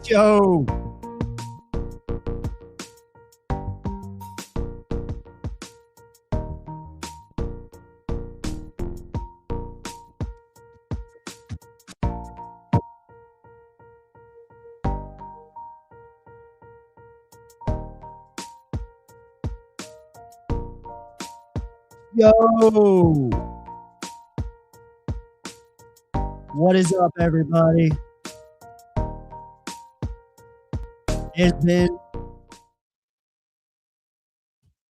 Yo. Yo. What is up, everybody?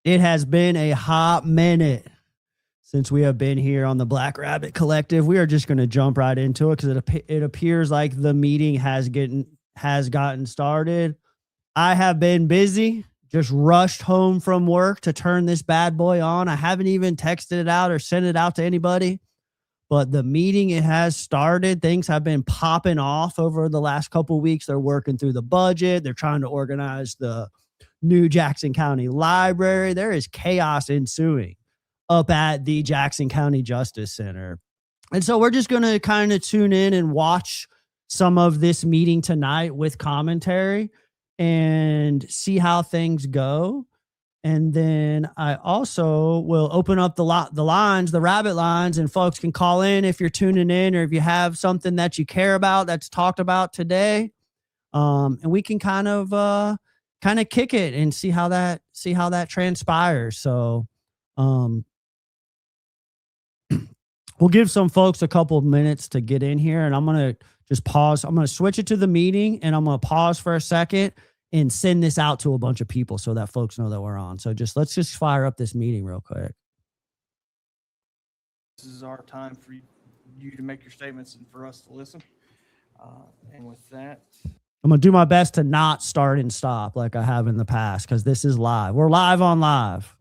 It has been a hot minute since we have been here on the Black Rabbit Collective. We are just going to jump right into it because it appears like the meeting has gotten started. I have been busy, just rushed home from work to turn this bad boy on. I haven't even texted it out or sent it out to anybody, but the meeting, it has started. Things have been popping off over the last couple of weeks. They're working through the budget. They're trying to organize the new Jackson County Library. There is chaos ensuing up at the Jackson County Justice Center. And so we're just going to kind of tune in and watch some of this meeting tonight with commentary and see how things go. And then I also will open up the lines, the rabbit lines, and folks can call in if you're tuning in or if you have something that you care about that's talked about today. And we can kind of kick it and see how that transpires. So we'll give some folks a couple of minutes to get in here, and I'm going to just pause. I'm going to switch it to the meeting, and I'm going to pause for a second and send this out to a bunch of people so that folks know that we're on. So let's just fire up this meeting real quick. This is our time for you to make your statements and for us to listen. And with that, I'm going to do my best to not start and stop like I have in the past because this is live. We're live on live.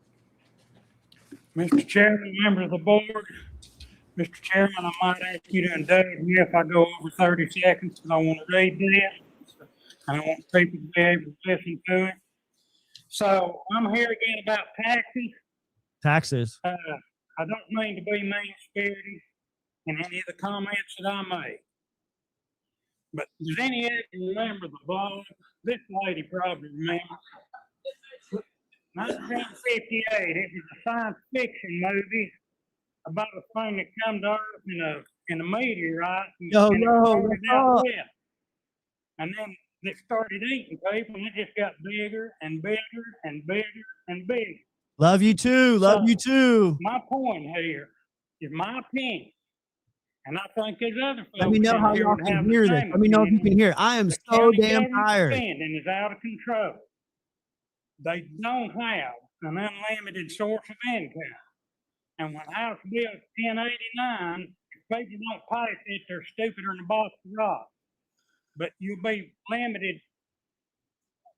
Mr. Chairman, members of the board, Mr. Chairman, I might ask you to indulge me if I go over 30 seconds because I want to read this. I don't want people to be able to listen to it. So I'm here again about taxes. Taxes. I don't mean to be mean-spirited in any of the comments that I made. But does any of you remember the blog? This lady probably remembers. 1958, it was a science fiction movie about a thing that come to Earth in a meteorite. And then it started eating people, and it just got bigger and bigger and bigger and bigger. Love you too. You too. My point here is my opinion. And I think there's other folks. Let me know how y'all can hear this. Let me know if you can hear. I am so damn tired. Spending is out of control. They don't have an unlimited source of income. And when House Bill 1089, if people don't pass it, they're stupider than a box of rocks. But you'll be limited,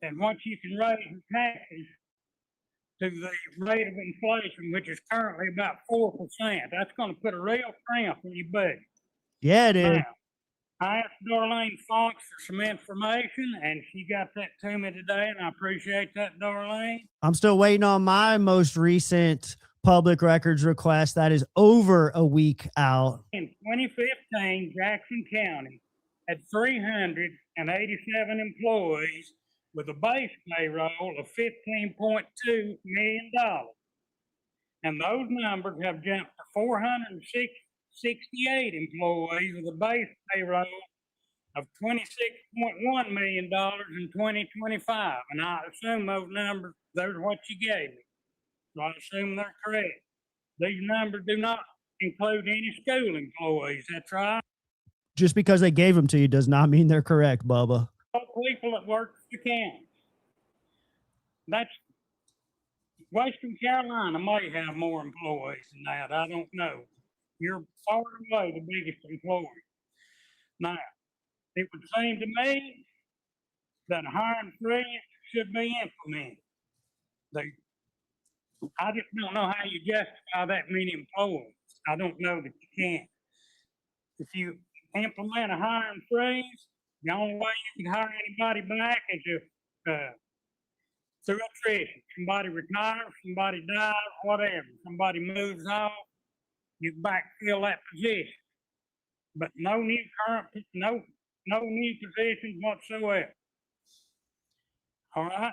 and once you can raise your taxes to the rate of inflation, which is currently about 4%, that's going to put a real cramp in your budget. Yeah, it is. Now, I asked Darlene Fonks for some information, and she got that to me today, and I appreciate that, Darlene. I'm still waiting on my most recent public records request that is over a week out. In 2015, Jackson County had 387 employees with a base payroll of $15.2 million. And those numbers have jumped to 468 employees with a base payroll of $26.1 million in 2025. And I assume those numbers, those are what you gave me. So I assume they're correct. These numbers do not include any school employees. That's right. Just because they gave them to you does not mean they're correct, Bubba. People that work for the county. That's Western Carolina may have more employees than that. I don't know. You're far away the biggest employer. Now, it would seem to me that a hiring freeze should be implemented. I just don't know how you justify that many employees. I don't know that you can. If you implement a hiring freeze, the only way you can hire anybody back is if through attrition. Somebody retires, somebody dies, whatever. Somebody moves off, you backfill that position. But no new positions whatsoever. All right?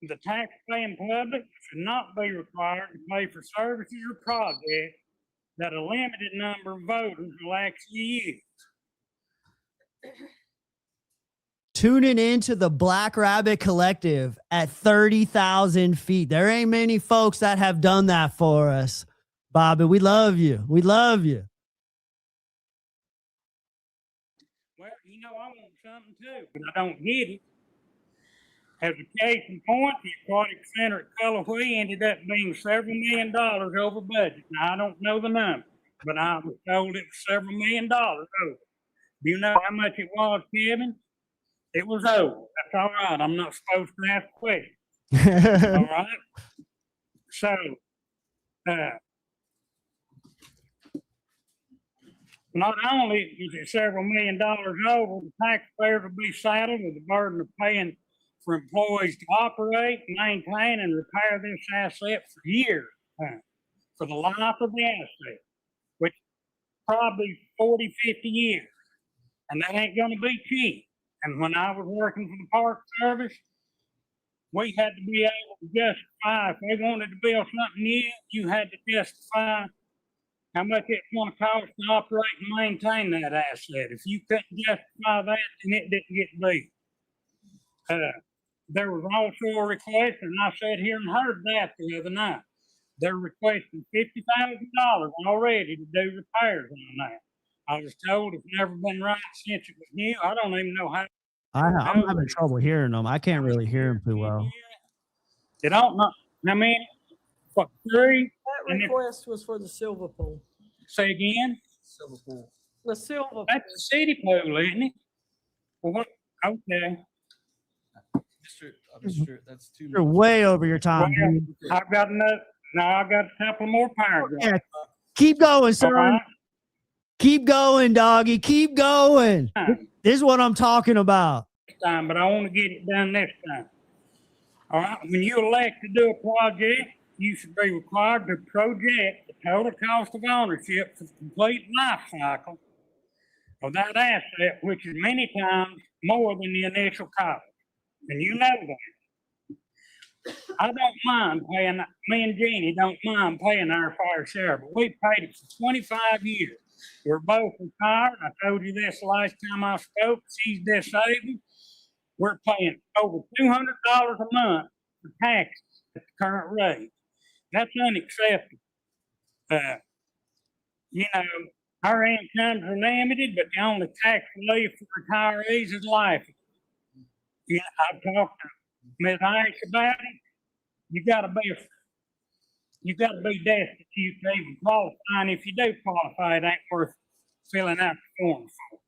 The taxpaying public should not be required to pay for services or projects that a limited number of voters will actually use. Tuning into the Black Rabbit Collective at 30,000 feet. There ain't many folks that have done that for us. Bobby, we love you. We love you. Well, you know, I want something too, but I don't get it. As a case in point, the aquatic center at Cullowhee ended up being several $1 million over budget. Now, I don't know the number, but I was told it was several $1 million over. Do you know how much it was, Kevin? It was over. That's all right. I'm not supposed to ask questions. All right. So, not only is it several $1 million over, the taxpayers will be saddled with the burden of paying for employees to operate, maintain, and repair this asset for years, for the life of the asset, which probably 40, 50 years. And that ain't going to be cheap. And when I was working for the Park Service, we had to be able to justify, if they wanted to build something new, you had to justify how much it's going to cost to operate and maintain that asset. If you couldn't justify that, then it didn't get built. There was also a request, and I sat here and heard that the other night. They're requesting $50,000 already to do repairs on that. I was told it's never been right since it was new. I don't even know how. I'm having trouble hearing them. I can't really hear them too well. They don't know. I mean, what, 3? That request was for the silver pool. Say again? Silver pool. The silver pool. That's the city pool, isn't it? Well, what? Okay. Mr. That's too You're much. way over your time. Well, dude. I've got another. Now I got a couple more paragraphs. Yeah, keep going, All son. right. Keep going, doggy. Keep going. Time, This is what I'm talking about. but I want to get it done this time. All right. When you elect to do a project, you should be required to project the total cost of ownership for the complete life cycle of that asset, which is many times more than the initial cost. And you know that. I don't mind paying, me and Jeannie don't mind paying our fair share, but we paid it for 25 years. We're both retired. I told you this last time I spoke. She's disabled. We're paying over $200 a month for taxes at the current rate. That's unacceptable. You know, our incomes are limited, but the only tax relief for retirees is life. Yeah, I've talked to Ms. Ice about it. You gotta be destitute to even qualify, and if you do qualify, it ain't worth filling out the form for.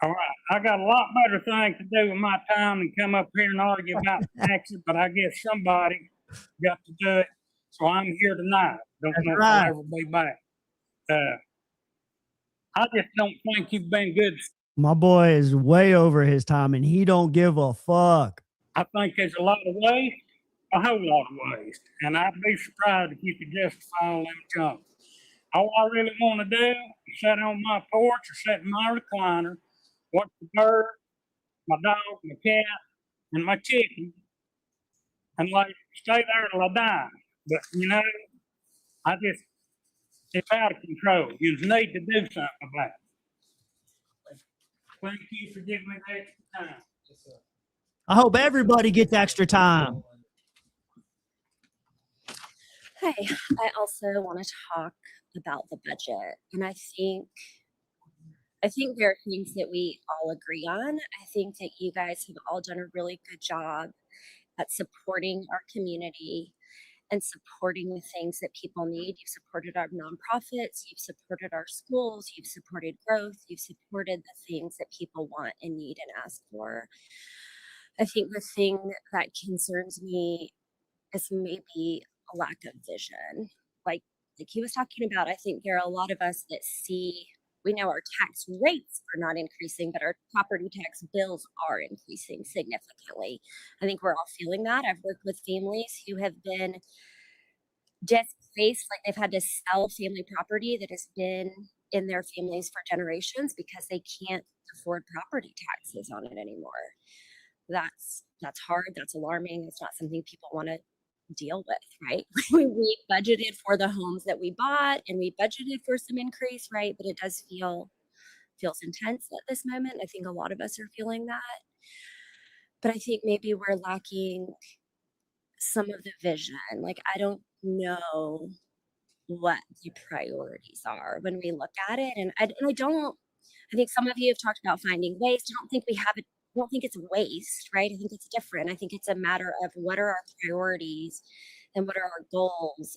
All right, I got a lot better things to do with my time than come up here and argue about taxes, but I guess somebody got to do it, so I'm here tonight. Don't That's know right. if I'll ever be back. I just don't think you've been good. My boy is way over his time, and he don't give a fuck. I think there's a lot of ways, a whole lot of ways, and I'd be surprised if you could justify all them chunks. All I really want to do is sit on my porch or sit in my recliner, watch the bird, my dog, my cat, and my chicken, and like stay there till I die. But you know, it's out of control. You need to do something about it. Thank you for giving me the extra time. I hope everybody gets extra time. Hi, I also want to talk about the budget, and I think there are things that we all agree on. I think that you guys have all done a really good job at supporting our community and supporting the things that people need. You've supported our nonprofits, you've supported our schools, you've supported growth, you've supported the things that people want and need and ask for. I think the thing that concerns me is maybe a lack of vision. Like he was talking about, I think there are a lot of us that we know our tax rates are not increasing, but our property tax bills are increasing significantly. I think we're all feeling that. I've worked with families who have been displaced, like they've had to sell family property that has been in their families for generations because they can't afford property taxes on it anymore. that's hard. That's alarming. It's not something people want to deal with, right? We budgeted for the homes that we bought and we budgeted for some increase, right? But it does feels intense at this moment. I think a lot of us are feeling that. But I think maybe we're lacking some of the vision. Like, I don't know what the priorities are when we look at it. And I think some of you have talked about finding waste. I don't think it's waste, right? I think it's different. I think it's a matter of what are our priorities and what are our goals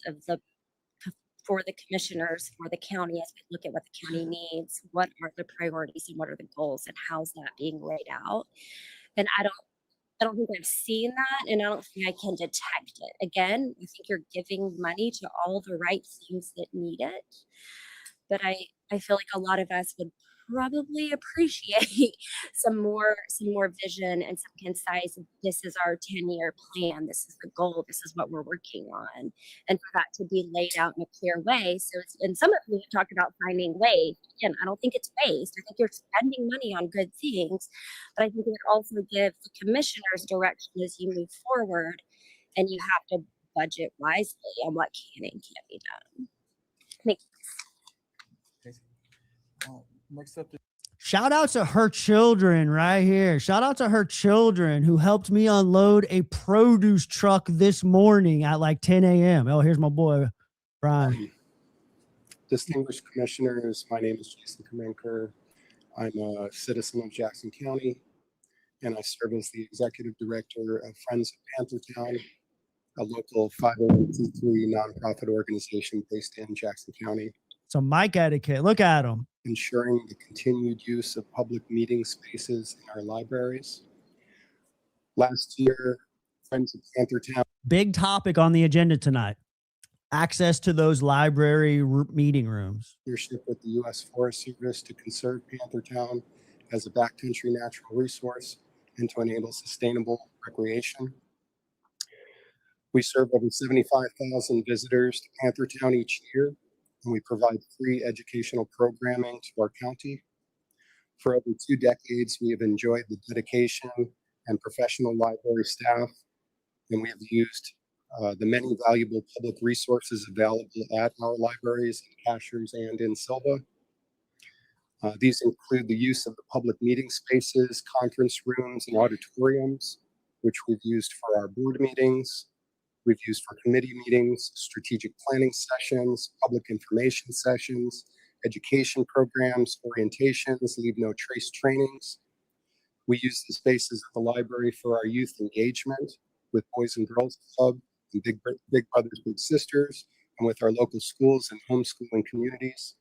for the commissioners, for the county, as we look at what the county needs, what are the priorities and what are the goals and how's that being laid out? And I don't think I've seen that, and I don't think I can detect it. Again, I think you're giving money to all the right things that need it, but I feel like a lot of us would probably appreciate some more vision and some concise. This is our 10-year plan. This is the goal. This is what we're working on, and for that to be laid out in a clear way. So, and some of you have talked about finding waste. Again, I don't think it's waste. I think you're spending money on good things, but I think it also gives the commissioners direction as you move forward, and you have to budget wisely on what can and can't be done. Thank you. Next up, Shout out to her children right here. Shout out to her children who helped me unload a produce truck this morning at like 10 a.m. Oh, here's my boy, Brian. Distinguished commissioners, my name is Jason Kamenker. I'm a citizen of Jackson County, and I serve as the executive director of Friends of Panthertown, a local 501c3 nonprofit organization based in Jackson County. So mic etiquette. Look at him. Ensuring the continued use of public meeting spaces in our libraries. Last year, Friends of Panthertown. Big topic on the agenda tonight. Access to those library meeting rooms. Partnership with the U.S. Forest Service to conserve Panthertown as a backcountry natural resource and to enable sustainable recreation. We serve over 75,000 visitors to Panthertown each year, and we provide free educational programming to our county. For over 2 decades, we have enjoyed the dedication and professional library staff, and we have used the many valuable public resources available at our libraries in Cashers and in Silva. These include the use of the public meeting spaces, conference rooms, and auditoriums, which we've used for our board meetings. We've used for committee meetings, strategic planning sessions, public information sessions, education programs, orientations, leave no trace trainings. We use the spaces at the library for our youth engagement with Boys and Girls Club and Big Brothers Big Sisters, and with our local schools and homeschooling communities.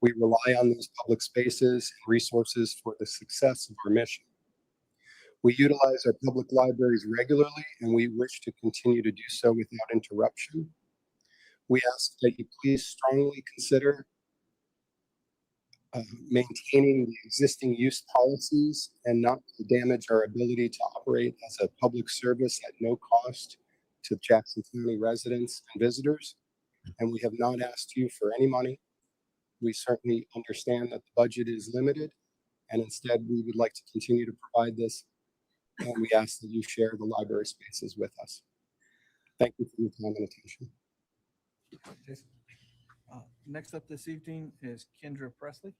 We rely on these public spaces and resources for the success of our mission. We utilize our public libraries regularly, and we wish to continue to do so without interruption. We ask that you please strongly consider maintaining the existing use policies and not to damage our ability to operate as a public service at no cost to Jackson County residents and visitors. And we have not asked you for any money. We certainly understand that the budget is limited, and instead we would like to continue to provide this. And we ask that you share the library spaces with us. Thank you for your time and attention. next up this evening is Kendra Presley.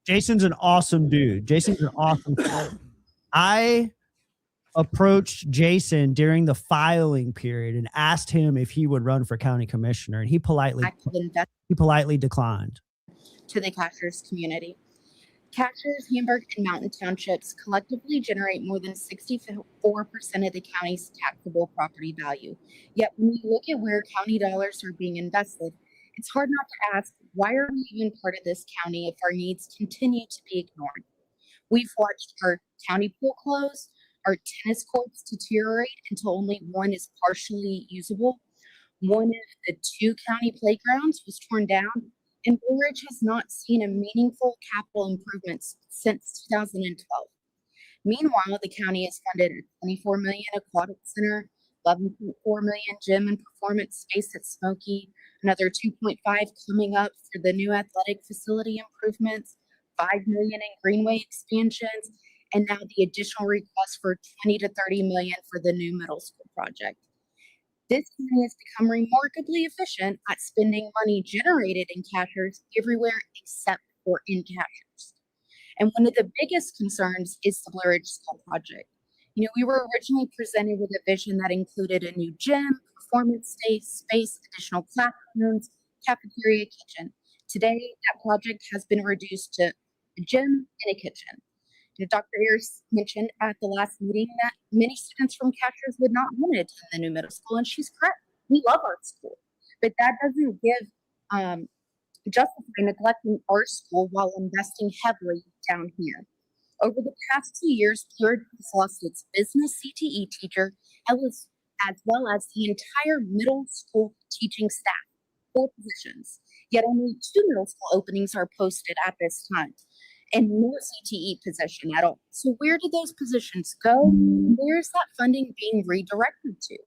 Jason's an awesome dude. Jason's an awesome dude. I approached Jason during the filing period and asked him if he would run for county commissioner, and he politely declined. To the Cashers community. Cashers, Hamburg, and Mountain Townships collectively generate more than 64% of the county's taxable property value. Yet when you look at where county dollars are being invested, it's hard not to ask, why are we even part of this county if our needs continue to be ignored? We've watched our county pool close, our tennis courts deteriorate until only one is partially usable. One of the two county playgrounds was torn down, and Blue Ridge has not seen a meaningful capital improvements since 2012. Meanwhile, the county has funded a $24 million aquatic center, $11.4 million gym and performance space at Smoky, another $2.5 coming up for the new athletic facility improvements, $5 million in greenway expansions, and now the additional request for 20 to 30 million for the new middle school project. This county has become remarkably efficient at spending money generated in cashers everywhere except for in cashers. And one of the biggest concerns is the Blue Ridge School project. You know, we were originally presented with a vision that included a new gym, performance space, additional classrooms, cafeteria, kitchen. Today, that project has been reduced to a gym and a kitchen. You know, Dr. Ayers mentioned at the last meeting that many students from Cashers would not want to attend the new middle school, and she's correct. We love our school, but that doesn't give justify neglecting our school while investing heavily down here. Over the past 2 years, Blue Ridge has lost its business CTE teacher as well as the entire middle school teaching staff, 4 positions. Yet only 2 middle school openings are posted at this time, and no CTE position at all. So where did those positions go? Where is that funding being redirected to?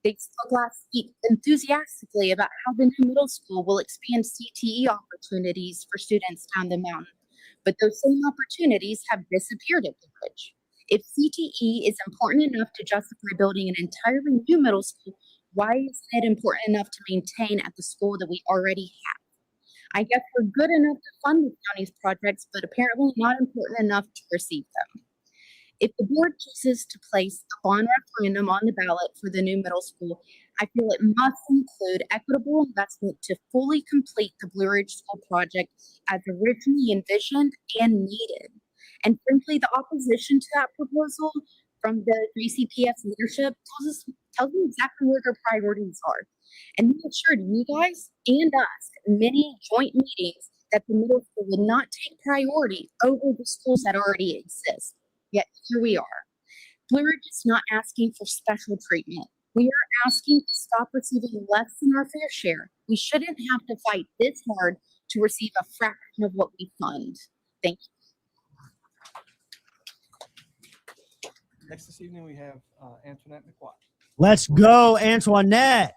They spoke last week enthusiastically about how the new middle school will expand CTE opportunities for students down the mountain, but those same opportunities have disappeared at the bridge. If CTE is important enough to justify building an entirely new middle school, why is it important enough to maintain at the school that we already have? I guess we're good enough to fund the county's projects, but apparently not important enough to receive them. If the board chooses to place a bond referendum on the ballot for the new middle school, I feel it must include equitable investment to fully complete the Blue Ridge School project as originally envisioned and needed. And frankly, the opposition to that proposal from the JCPS leadership tells me exactly where their priorities are. And they assured you guys and us in many joint meetings that the middle school would not take priority over the schools that already exist. Yet here we are. Blue Ridge is not asking for special treatment. We are asking to stop receiving less than our fair share. We shouldn't have to fight this hard to receive a fraction of what we fund. Thank you. Next this evening, we have Antoinette McQuad. Let's go, Antoinette.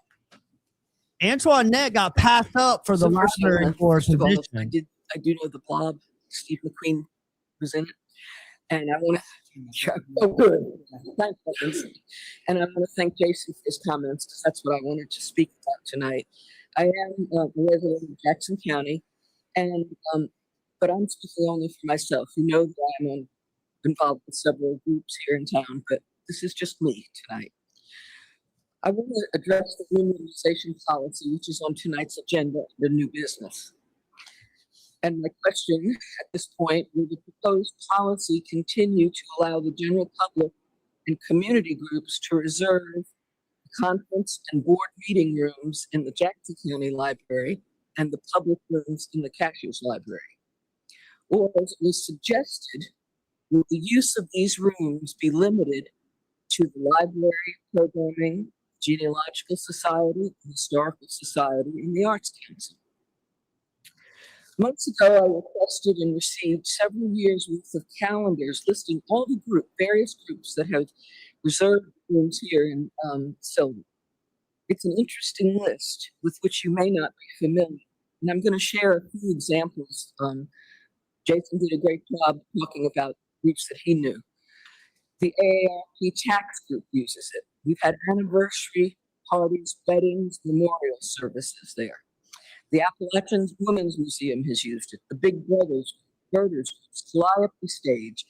Antoinette got passed up for the So first of all, library board first of all, position. I do know the blob. Steve McQueen was in it, and I want to. Oh, good. Thanks, Lindsay. And I want to thank Jason for his comments because that's what I wanted to speak about tonight. I am a resident of Jackson County, and but I'm speaking only for myself. You know that I'm involved with several groups here in town, but this is just me tonight. I want to address the unionization policy, which is on tonight's agenda, the new business. And my question at this point, will the proposed policy continue to allow the general public and community groups to reserve conference and board meeting rooms in the Jackson County Library and the public rooms in the Cashier's Library? Or, as it was suggested, will the use of these rooms be limited to the library programming, Genealogical Society, the Historical Society, and the Arts Council? Months ago, I requested and received several years' worth of calendars listing all the various groups that have reserved rooms here in Sylvan. It's an interesting list with which you may not be familiar. And I'm going to share a few examples. Jason did a great job talking about groups that he knew. The AARP tax group uses it. We've had anniversary parties, weddings, memorial services there. The Appalachian Women's Museum has used it. The Big Brothers, Birders, Calliope Stage,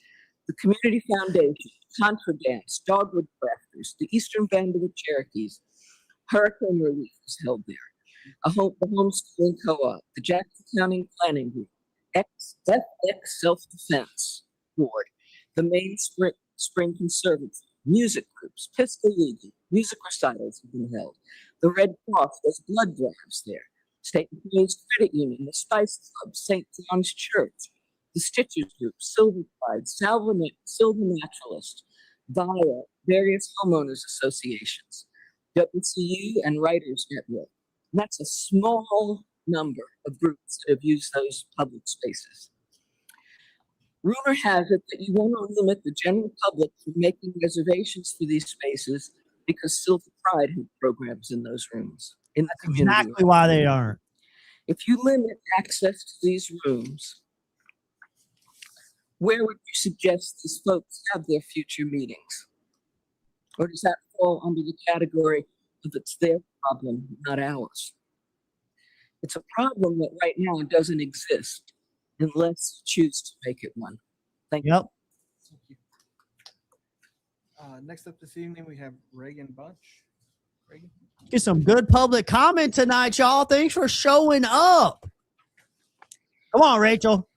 the Community Foundation, Contra Dance, Dogwood Crafters, the Eastern Band of the Cherokees. Hurricane Relief is held there. The Homeschooling Co-op, the Jackson County Planning Group, FX Self-Defense Board, the Main Spring Conservancy, music groups, Pistol Legion, music recitals have been held. The Red Cross does blood drives there. State Employees Credit Union, the Spice Club, St. John's Church, the Stitches Group, Silver Pride, Silver Naturalist, VIA, various homeowners associations, WCU, and Writers Network. And that's a small number of groups that have used those public spaces. Rumor has it that you want to limit the general public from making reservations for these spaces because Silver Pride have programs in those rooms. In the community. Exactly why they aren't. If you limit access to these rooms, where would you suggest these folks have their future meetings? Or does that fall under the category of it's their problem, not ours? It's a problem that right now doesn't exist unless you choose to make it one. Thank you. Yep. Thank you. Next up this evening, we have Reagan Bunch. Reagan? Get some good public comment tonight, y'all. Thanks for showing up. Come on, Rachel.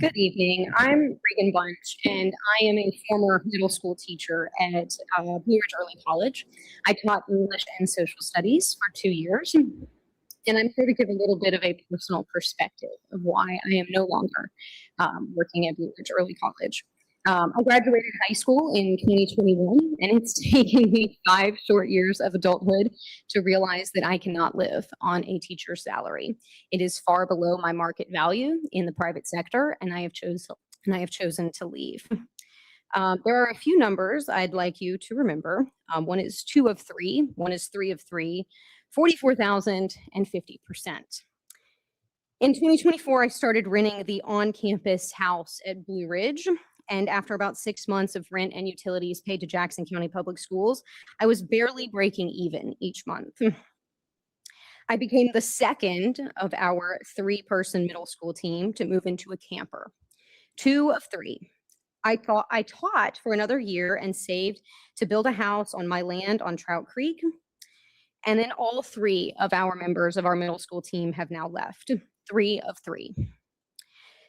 Good evening. I'm Regan Bunch, and I am a former middle school teacher at Blue Ridge Early College. I taught English and social studies for 2 years, and I'm here to give a little bit of a personal perspective of why I am no longer working at Blue Ridge Early College. I graduated high school in 2021, and it's taken me 5 short years of adulthood to realize that I cannot live on a teacher's salary. It is far below my market value in the private sector, and I have chosen to leave. There are a few numbers I'd like you to remember. One is 2 of 3, one is 3 of 3, 44,000 and 50%. In 2024, I started renting the on-campus house at Blue Ridge. And after about 6 months of rent and utilities paid to Jackson County Public Schools, I was barely breaking even each month. I became the second of our 3-person middle school team to move into a camper. 2 of 3. I taught for another year and saved to build a house on my land on Trout Creek. And then all 3 of our members of our middle school team have now left. 3 of 3.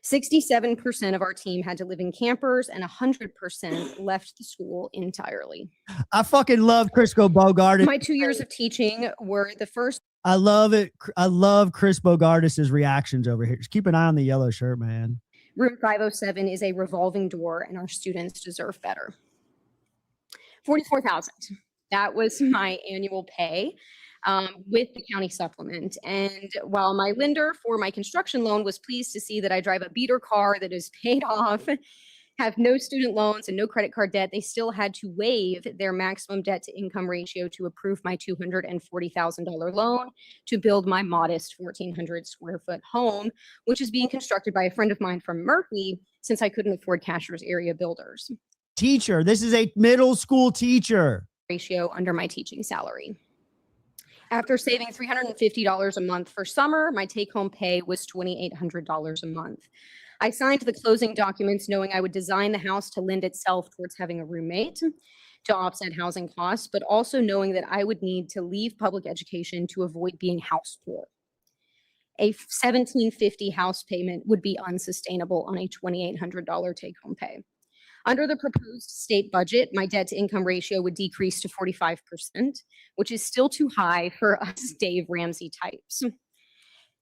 67% of our team had to live in campers, and 100% left the school entirely. I fucking love Crisco Bogardus. My 2 years of teaching were the first. I love it. I love Chris Bogardus's reactions over here. Just keep an eye on the yellow shirt, man. Room 507 is a revolving door, and our students deserve better. 44,000. That was my annual pay. With the county supplement. And while my lender for my construction loan was pleased to see that I drive a beater car that is paid off, have no student loans and no credit card debt, they still had to waive their maximum debt to income ratio to approve my $240,000 loan to build my modest 1,400 square foot home, which is being constructed by a friend of mine from Murphy since I couldn't afford Cashers area builders. Teacher, this is a middle school teacher. Ratio under my teaching salary. After saving $350 a month for summer, my take-home pay was $2,800 a month. I signed the closing documents knowing I would design the house to lend itself towards having a roommate to offset housing costs, but also knowing that I would need to leave public education to avoid being house poor. A $1,750 house payment would be unsustainable on a $2,800 take-home pay. Under the proposed state budget, my debt to income ratio would decrease to 45%, which is still too high for us Dave Ramsey types.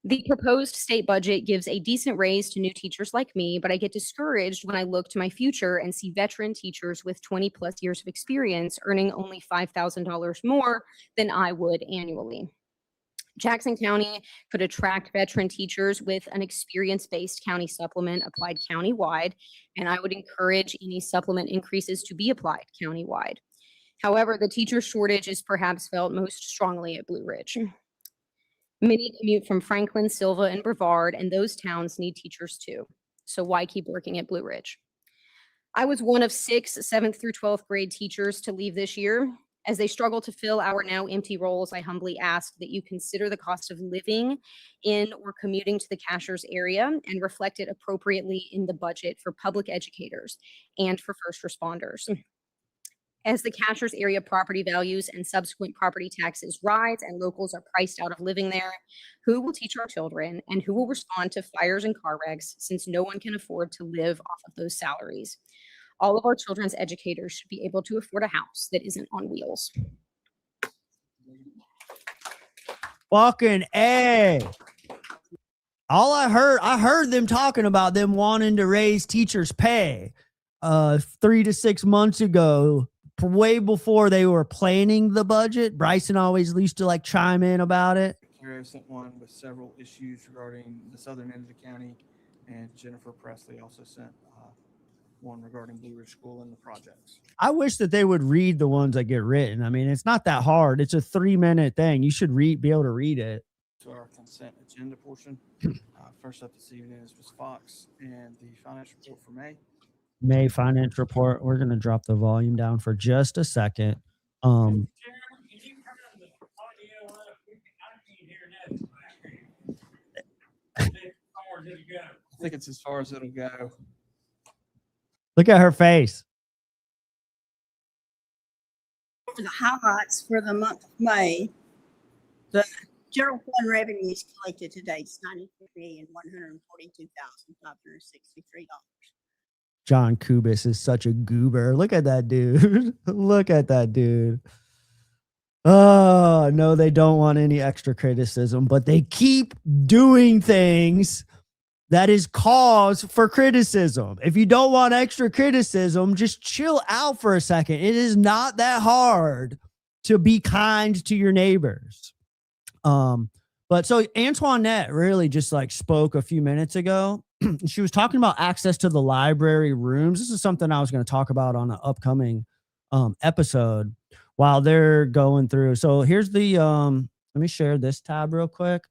The proposed state budget gives a decent raise to new teachers like me, but I get discouraged when I look to my future and see veteran teachers with 20 plus years of experience earning only $5,000 more than I would annually. Jackson County could attract veteran teachers with an experience-based county supplement applied countywide, and I would encourage any supplement increases to be applied countywide. However, the teacher shortage is perhaps felt most strongly at Blue Ridge. Many commute from Franklin, Silva, and Brevard, and those towns need teachers too. So why keep working at Blue Ridge? I was one of 6 7th through 12th grade teachers to leave this year. As they struggle to fill our now empty roles, I humbly ask that you consider the cost of living in or commuting to the Cashers area and reflect it appropriately in the budget for public educators and for first responders. As the Cashers area property values and subsequent property taxes rise and locals are priced out of living there, who will teach our children and who will respond to fires and car wrecks since no one can afford to live off of those salaries? All of our children's educators should be able to afford a house that isn't on wheels. Fucking A. All I heard them talking about them wanting to raise teachers' pay 3 to 6 months ago, way before they were planning the budget. Bryson always used to like chime in about it. Carrie sent one with several issues regarding the southern end of the county, and Jennifer Presley also sent one regarding Blue Ridge School and the projects. I wish that they would read the ones that get written. I mean, it's not that hard. It's a 3-minute thing. You should be able to read it. To our consent agenda portion. First up this evening is Ms. Fox and the financial report for May. May finance report. We're going to drop the volume down for just a second. Chairman, can you turn the audio up? I can't hear nothing back here. As far as it'll go. I think it's as far as it'll go. Look at her face. For the highlights for the month of May, the general fund revenues collected to date is $93,142,563. John Kubis is such a goober. Look at that dude. Look at that dude. Oh, no, they don't want any extra criticism, but they keep doing things that is cause for criticism. If you don't want extra criticism, just chill out for a second. It is not that hard to be kind to your neighbors. But so Antoinette really just like spoke a few minutes ago. She was talking about access to the library rooms. This is something I was going to talk about on an upcoming episode while they're going through. So here's the, let me share this tab real quick.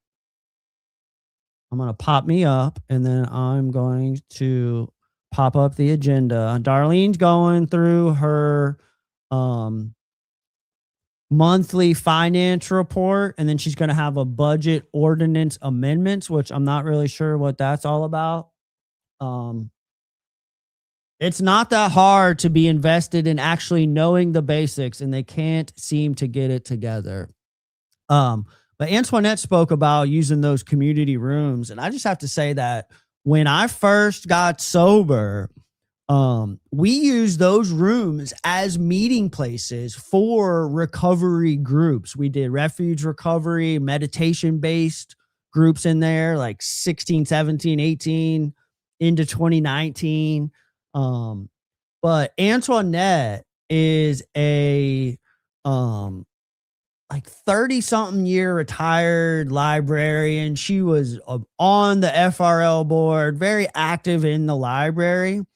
I'm going to pop me up and then I'm going to pop up the agenda. Darlene's going through her monthly finance report, and then she's going to have a budget ordinance amendments, which I'm not really sure what that's all about. It's not that hard to be invested in actually knowing the basics, and they can't seem to get it together. But Antoinette spoke about using those community rooms. And I just have to say that when I first got sober, we used those rooms as meeting places for recovery groups. We did refuge recovery, meditation-based groups in there, like 16, 17, 18 into 2019. But Antoinette is a like 30-something year retired librarian. She was on the FRL board, very active in the library.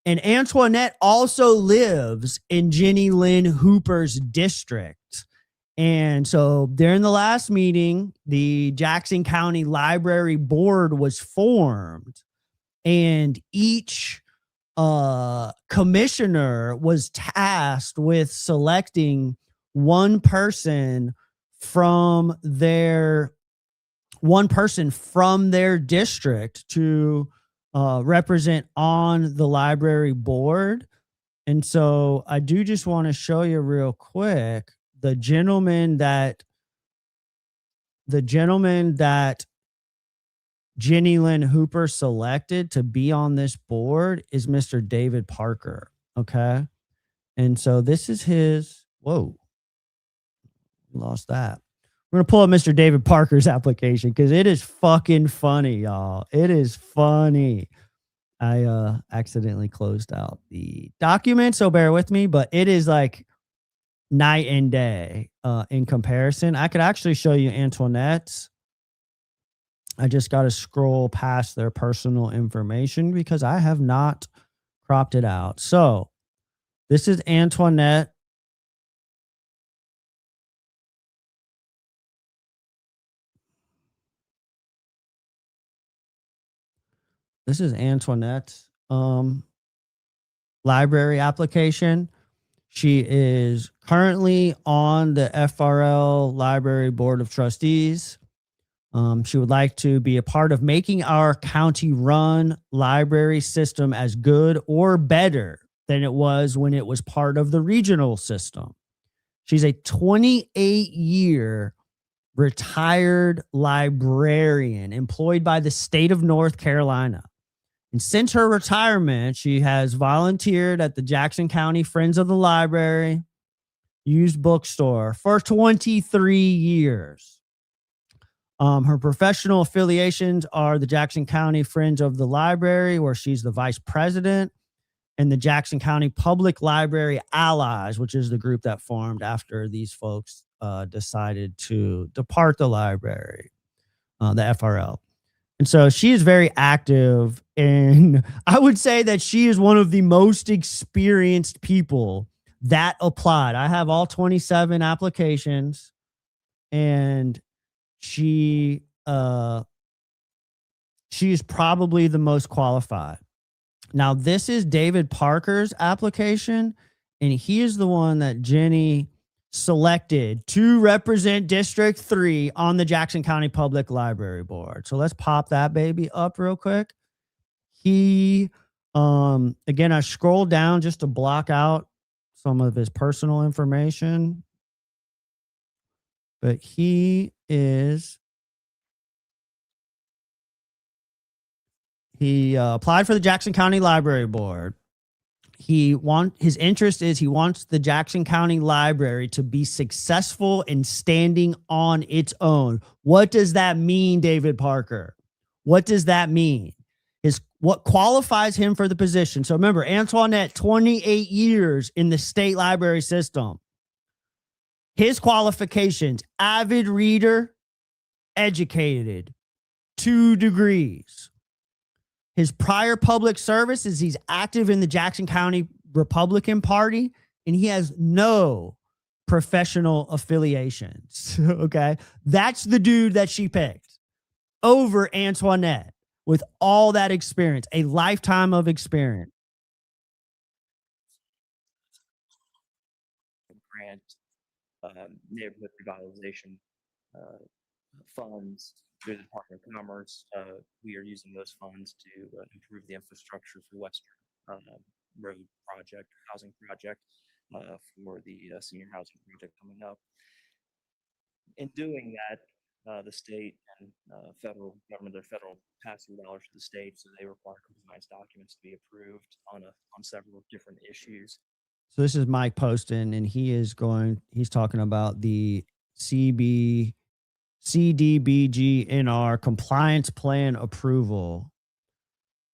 And Antoinette also lives in Jenny Lynn Hooper's district. And so during the last meeting, the Jackson County Library Board was formed, and each commissioner was tasked with selecting one person from their district to represent on the library board. And so I do just want to show you real quick the gentleman that Jenny Lynn Hooper selected to be on this board is Mr. David Parker. Okay. And so this is his, whoa, lost that. We're going to pull up Mr. David Parker's application because it is fucking funny, y'all. It is funny. I accidentally closed out the document, so bear with me, but it is like night and day in comparison. I could actually show you Antoinette's. I just got to scroll past their personal information because I have not cropped it out. So this is Antoinette. This is Antoinette's library application. She is currently on the FRL Library Board of Trustees. She would like to be a part of making our county-run library system as good or better than it was when it was part of the regional system. She's a 28-year retired librarian employed by the state of North Carolina. And since her retirement, she has volunteered at the Jackson County Friends of the Library used bookstore for 23 years. Her professional affiliations are the Jackson County Friends of the Library, where she's the vice president, and the Jackson County Public Library Allies, which is the group that formed after these folks decided to depart the library, the FRL. And so she is very active, and I would say that she is one of the most experienced people that applied. I have all 27 applications, and she is probably the most qualified. Now, this is David Parker's application, and he is the one that Jenny selected to represent District 3 on the Jackson County Public Library Board. So let's pop that baby up real quick. He, again, I scrolled down just to block out some of his personal information, but he applied for the Jackson County Library Board. His interest is he wants the Jackson County Library to be successful in standing on its own. What does that mean, David Parker? What does that mean? What qualifies him for the position? So remember, Antoinette, 28 years in the state library system. His qualifications: avid reader, educated, 2 degrees. His prior public service is he's active in the Jackson County Republican Party, and he has no professional affiliations. Okay. That's the dude that she picked over Antoinette with all that experience, a lifetime of experience. Grant neighborhood revitalization funds through the Department of Commerce. We are using those funds to improve the infrastructure for Western Road project, housing project for the senior housing project coming up. In doing that, the state and federal government, the federal passing dollars to the state, so they require compliance documents to be approved on several different issues. So this is Mike Poston, and he's talking about the CDBG-NR compliance plan approval.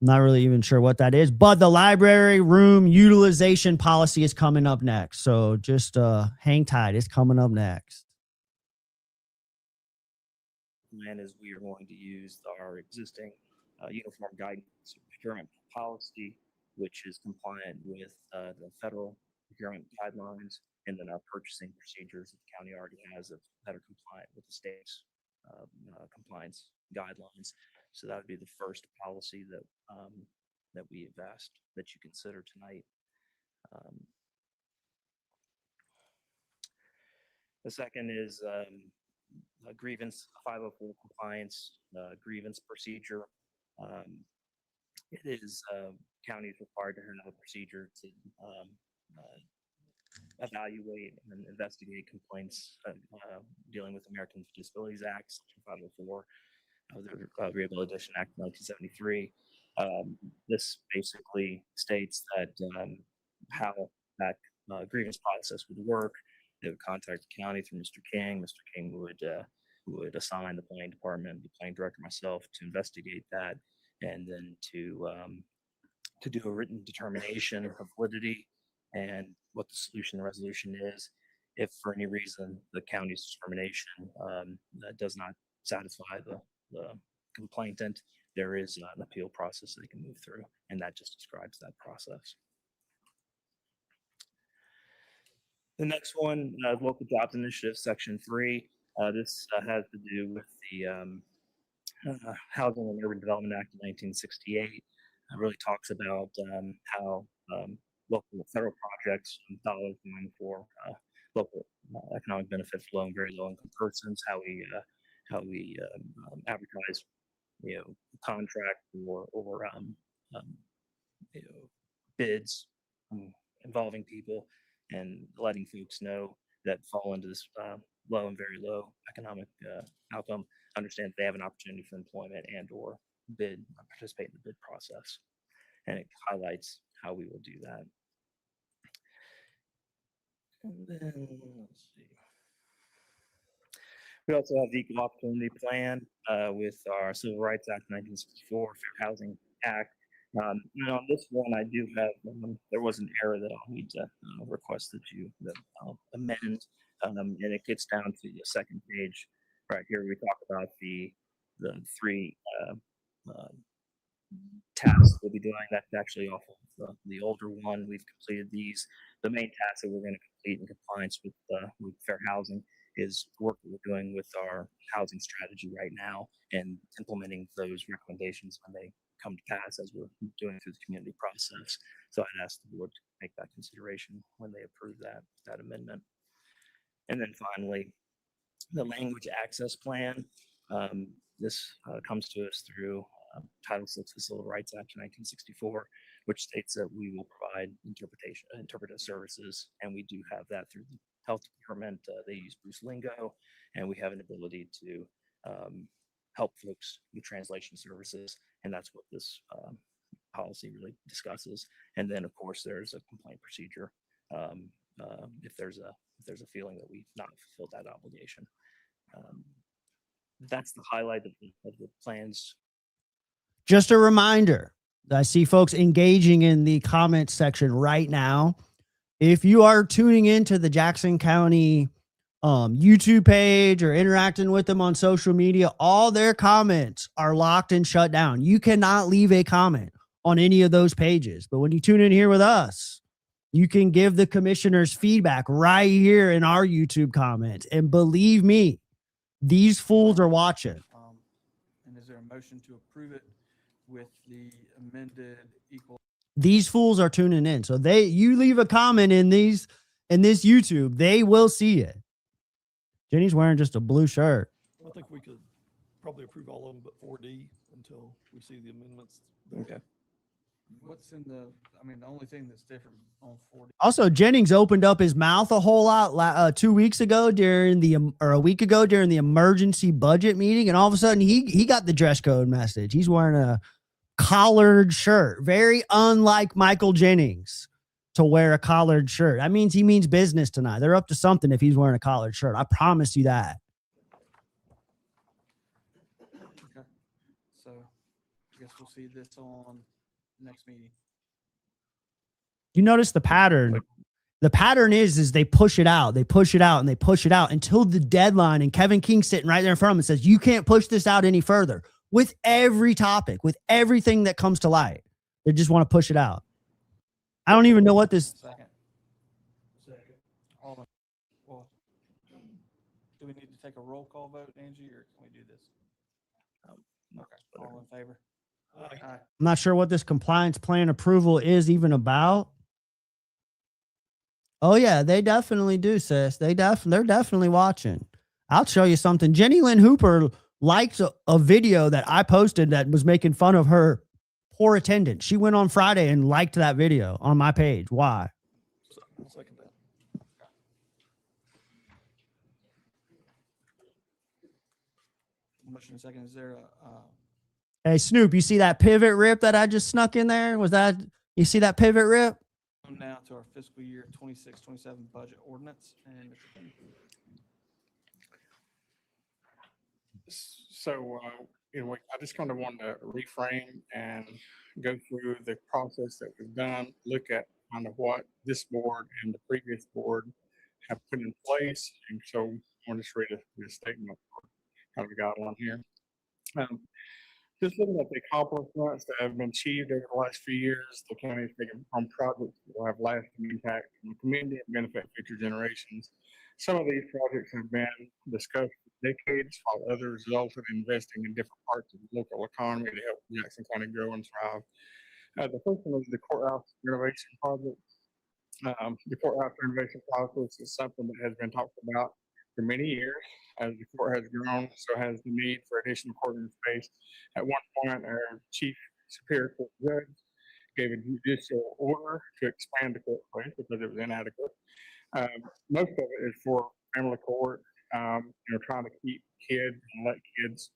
I'm not really even sure what that is, but the library room utilization policy is coming up next. So just hang tight. It's coming up next. Plan is we are going to use our existing uniform guidance procurement policy, which is compliant with the federal procurement guidelines, and then our purchasing procedures that the county already has that are compliant with the state's compliance guidelines. So that would be the first policy that we have asked that you consider tonight. The second is a grievance 504 compliance grievance procedure. It is county is required to have a procedure to evaluate and investigate complaints dealing with American with Disabilities Act, Section 504 of the Rehabilitation Act of 1973. This basically states that how that grievance process would work. They would contact the county through Mr. King. Mr. King would assign the planning department, the planning director, myself, to investigate that, and then to do a written determination of validity and what the solution and resolution is. If for any reason the county's determination does not satisfy the complainant, there is an appeal process they can move through, and that just describes that process. The next one, Local Jobs Initiative, Section 3. This has to do with the Housing and Urban Development Act of 1968. It really talks about how local federal projects and dollars going for local economic benefit for low and very low income persons, how we advertise, contract or bids involving people, and letting folks know that fall into this low and very low economic outcome, understand that they have an opportunity for employment and or participate in the bid process. And it highlights how we will do that. And then let's see. We also have the Equal Opportunity Plan with our Civil Rights Act 1964, Fair Housing Act. And on this one, I do have, there was an error that I'll need to request that I'll amend. And it gets down to the second page right here. We talk about the 3 tasks we'll be doing. That's actually off of the older one. We've completed these. The main task that we're going to complete in compliance with fair housing is work that we're doing with our housing strategy right now and implementing those recommendations when they come to pass as we're doing through the community process. So I'd ask the board to make that consideration when they approve that amendment. And then finally, the language access plan. This comes to us through Title VI of the Civil Rights Act of 1964, which states that we will provide interpretive services, and we do have that through the health department. They use Bruce Lingo, and we have an ability to help folks with translation services, and that's what this policy really discusses. And then, of course, there's a complaint procedure if there's a feeling that we've not fulfilled that obligation. That's the highlight of the plans. Just a reminder, I see folks engaging in the comment section right now. If you are tuning into the Jackson County YouTube page or interacting with them on social media, all their comments are locked and shut down. You cannot leave a comment on any of those pages. But when you tune in here with us, you can give the commissioners feedback right here in our YouTube comments. And believe me, these fools are watching. And is there a motion to approve it with the amended equal? These fools are tuning in. So you leave a comment in this YouTube, they will see it. Jenny's wearing just a blue shirt. I think we could probably approve all of them but 4D until we see the amendments. Okay. What's in the only thing that's different on 40. Also, Jennings opened up his mouth a whole lot 2 weeks ago or a week ago during the emergency budget meeting. And all of a sudden he got the dress code message. He's wearing a collared shirt, very unlike Michael Jennings to wear a collared shirt. That means he means business tonight. They're up to something if he's wearing a collared shirt. I promise you that. Okay. So I guess we'll see this on next meeting. You notice the pattern. The pattern is they push it out. They push it out and they push it out until the deadline. And Kevin King's sitting right there in front of him and says, you can't push this out any further. With every topic, with everything that comes to light, they just want to push it out. I don't even know what this. Second. All in, well, do we need to take a roll call vote, Angie, or can we do this? Okay. All in favor? Aye. I'm not sure what this compliance plan approval is even about. Oh yeah, they definitely do, sis. They're definitely watching. I'll show you something. Jenny Lynn Hooper liked a video that I posted that was making fun of her poor attendance. She went on Friday and liked that video on my page. Why? I'll second that. Motion second. Is there a Hey, Snoop, you see that pivot rip that I just snuck in there? You see that pivot rip? now to our fiscal year 26-27 budget ordinance and So, I just kind of wanted to reframe and go through the process that we've done, look at kind of what this board and the previous board have put in place. And so I want to just read a statement kind of a guideline here. Just looking at the accomplishments that have been achieved over the last few years, the county is taking on projects that will have lasting impact on the community and benefit future generations. Some of these projects have been discussed for decades, while others resulted in investing in different parts of the local economy to help Jackson County grow and thrive. The first one is the courthouse renovation project. The courthouse renovation process is something that has been talked about for many years. As the court has grown, so has the need for additional courtroom space. At one point, our chief superior court judge gave a judicial order to expand the court space because it was inadequate. Most of it is for family court, trying to keep kids and let kids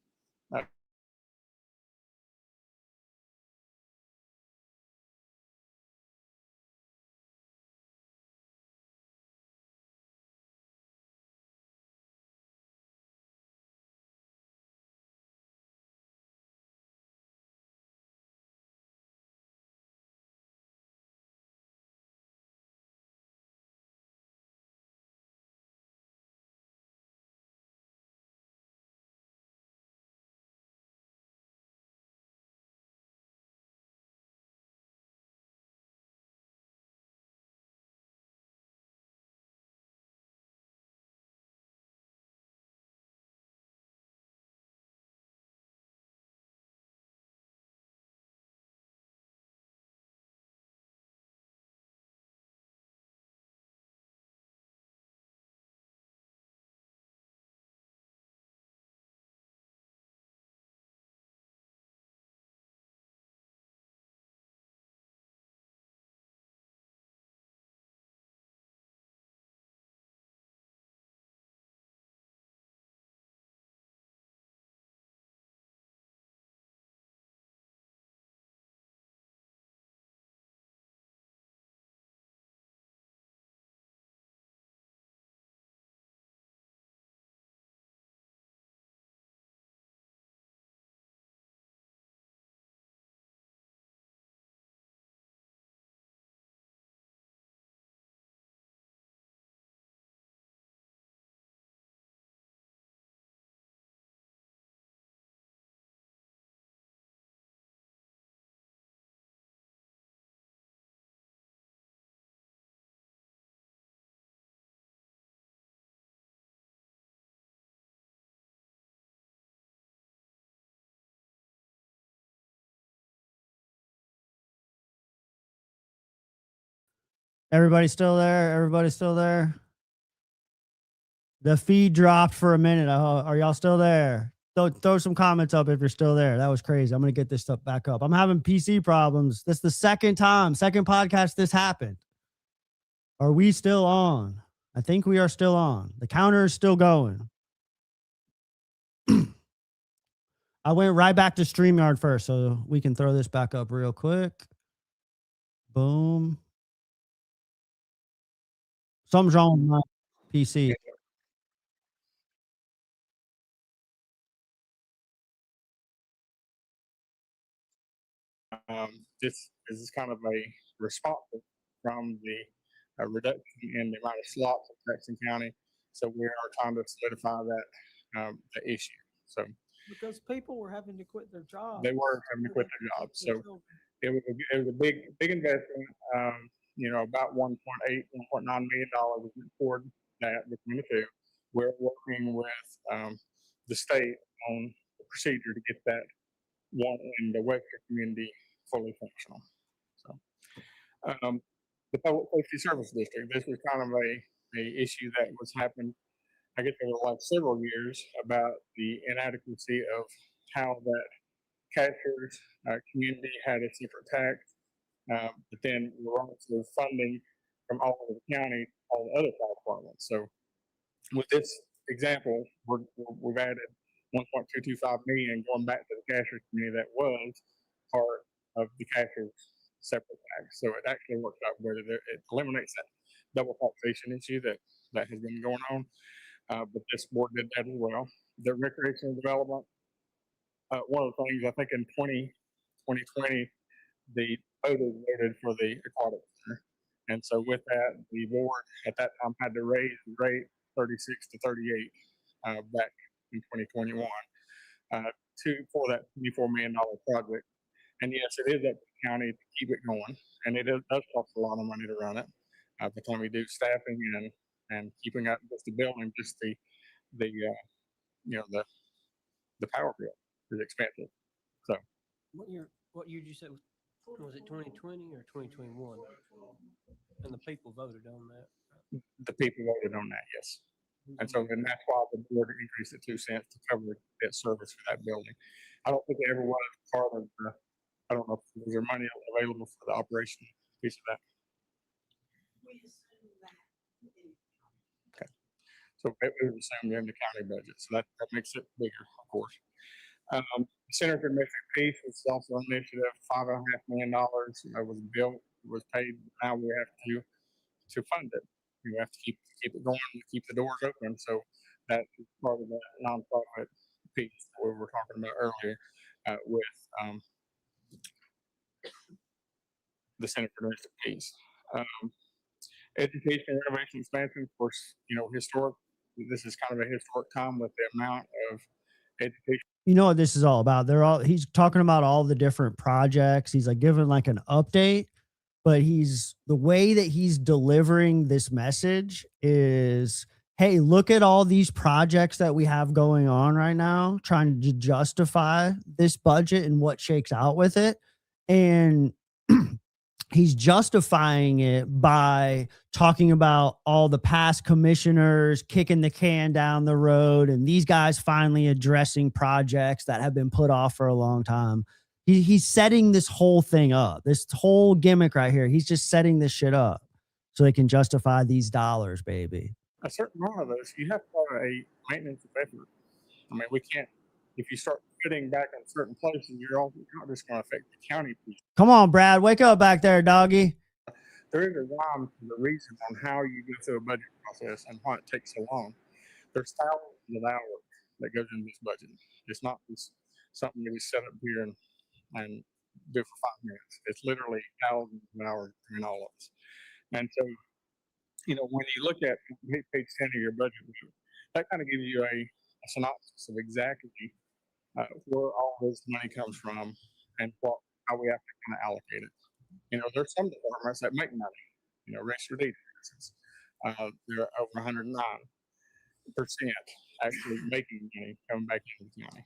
Everybody still there? Everybody still there? The feed dropped for a minute. Are y'all still there? Throw some comments up if you're still there. That was crazy. I'm gonna get this stuff back up. I'm having PC problems. This is the second podcast this happened. Are we still on? I think we are still on. The counter is still going. I went right back to StreamYard first, so we can throw this back up real quick. Boom. Something's wrong with my PC. This is kind of a response from the reduction in the amount of slots in Jackson County. So we are trying to solidify that the issue. So Because people were having to quit their jobs. they were having to quit their jobs. So it was a big investment. About $1.8, $1.9 million toward that between the two. We're working with the state on the procedure to get that one in the Webster community fully functional. So the Public Safety Service District, this was kind of a issue that was happening, I guess, over the last several years about the inadequacy of how that Cashers community had a separate tax, but then we're also funding from all over the county, all the other fire departments. So with this example, we've added 1.225 million going back to the Cashers community that was part of the Cashers separate tax. So it actually works out better. It eliminates that double taxation issue that has been going on. But this board did that as well. The recreational development, one of the things I think in 2020, the voters voted for the aquatic center. And so with that, the board at that time had to raise the rate 36 to 38 back in 2021 for that $24 million project. And yes, it is up to the county to keep it going, and it does cost a lot of money to run it. By the time we do staffing and keeping up just the building, just the power bill is expensive. So What year did you say was it 2020 or 2021? And the people voted on that. the people voted on that, yes. And so then that's why the board increased it 2 cents to cover that service for that building. I don't think it ever was part of the, I don't know if there money available for the operation piece of that. Okay. So it was assumed in the county budget. So that makes it bigger, of course. Center for Domestic Peace is also an initiative. $5.5 million was built, was paid. Now we have to fund it. We have to keep it going, keep the doors open. So that is part of the nonprofit piece that we were talking about earlier with the Center for Domestic Peace. Education, renovation, expansion, of course, historic. This is kind of a historic time with the amount of education. You know what this is all about? He's talking about all the different projects. He's like giving like an update, but the way that he's delivering this message is, hey, look at all these projects that we have going on right now, trying to justify this budget and what shakes out with it. And he's justifying it by talking about all the past commissioners kicking the can down the road and these guys finally addressing projects that have been put off for a long time. He's setting this whole thing up, this whole gimmick right here. He's just setting this shit up so they can justify these dollars, baby. A certain amount of those, you have to have a maintenance of effort. I mean, we can't, if you start putting back in certain places, you're not just going to affect the county piece. Come on, Brad, wake up back there, doggy. There is a rhyme to the reason on how you go through a budget process and why it takes so long. There's thousands of hours that goes into this budget. It's not just something that we set up here and do for 5 minutes. It's literally thousands of hours between all of us. And so, when you look at page 10 of your budget, that kind of gives you a synopsis of exactly where all this money comes from and how we have to kind of allocate it. There's some departments that make money. Register deed, for instance, they're over 109% actually making money coming back into the county.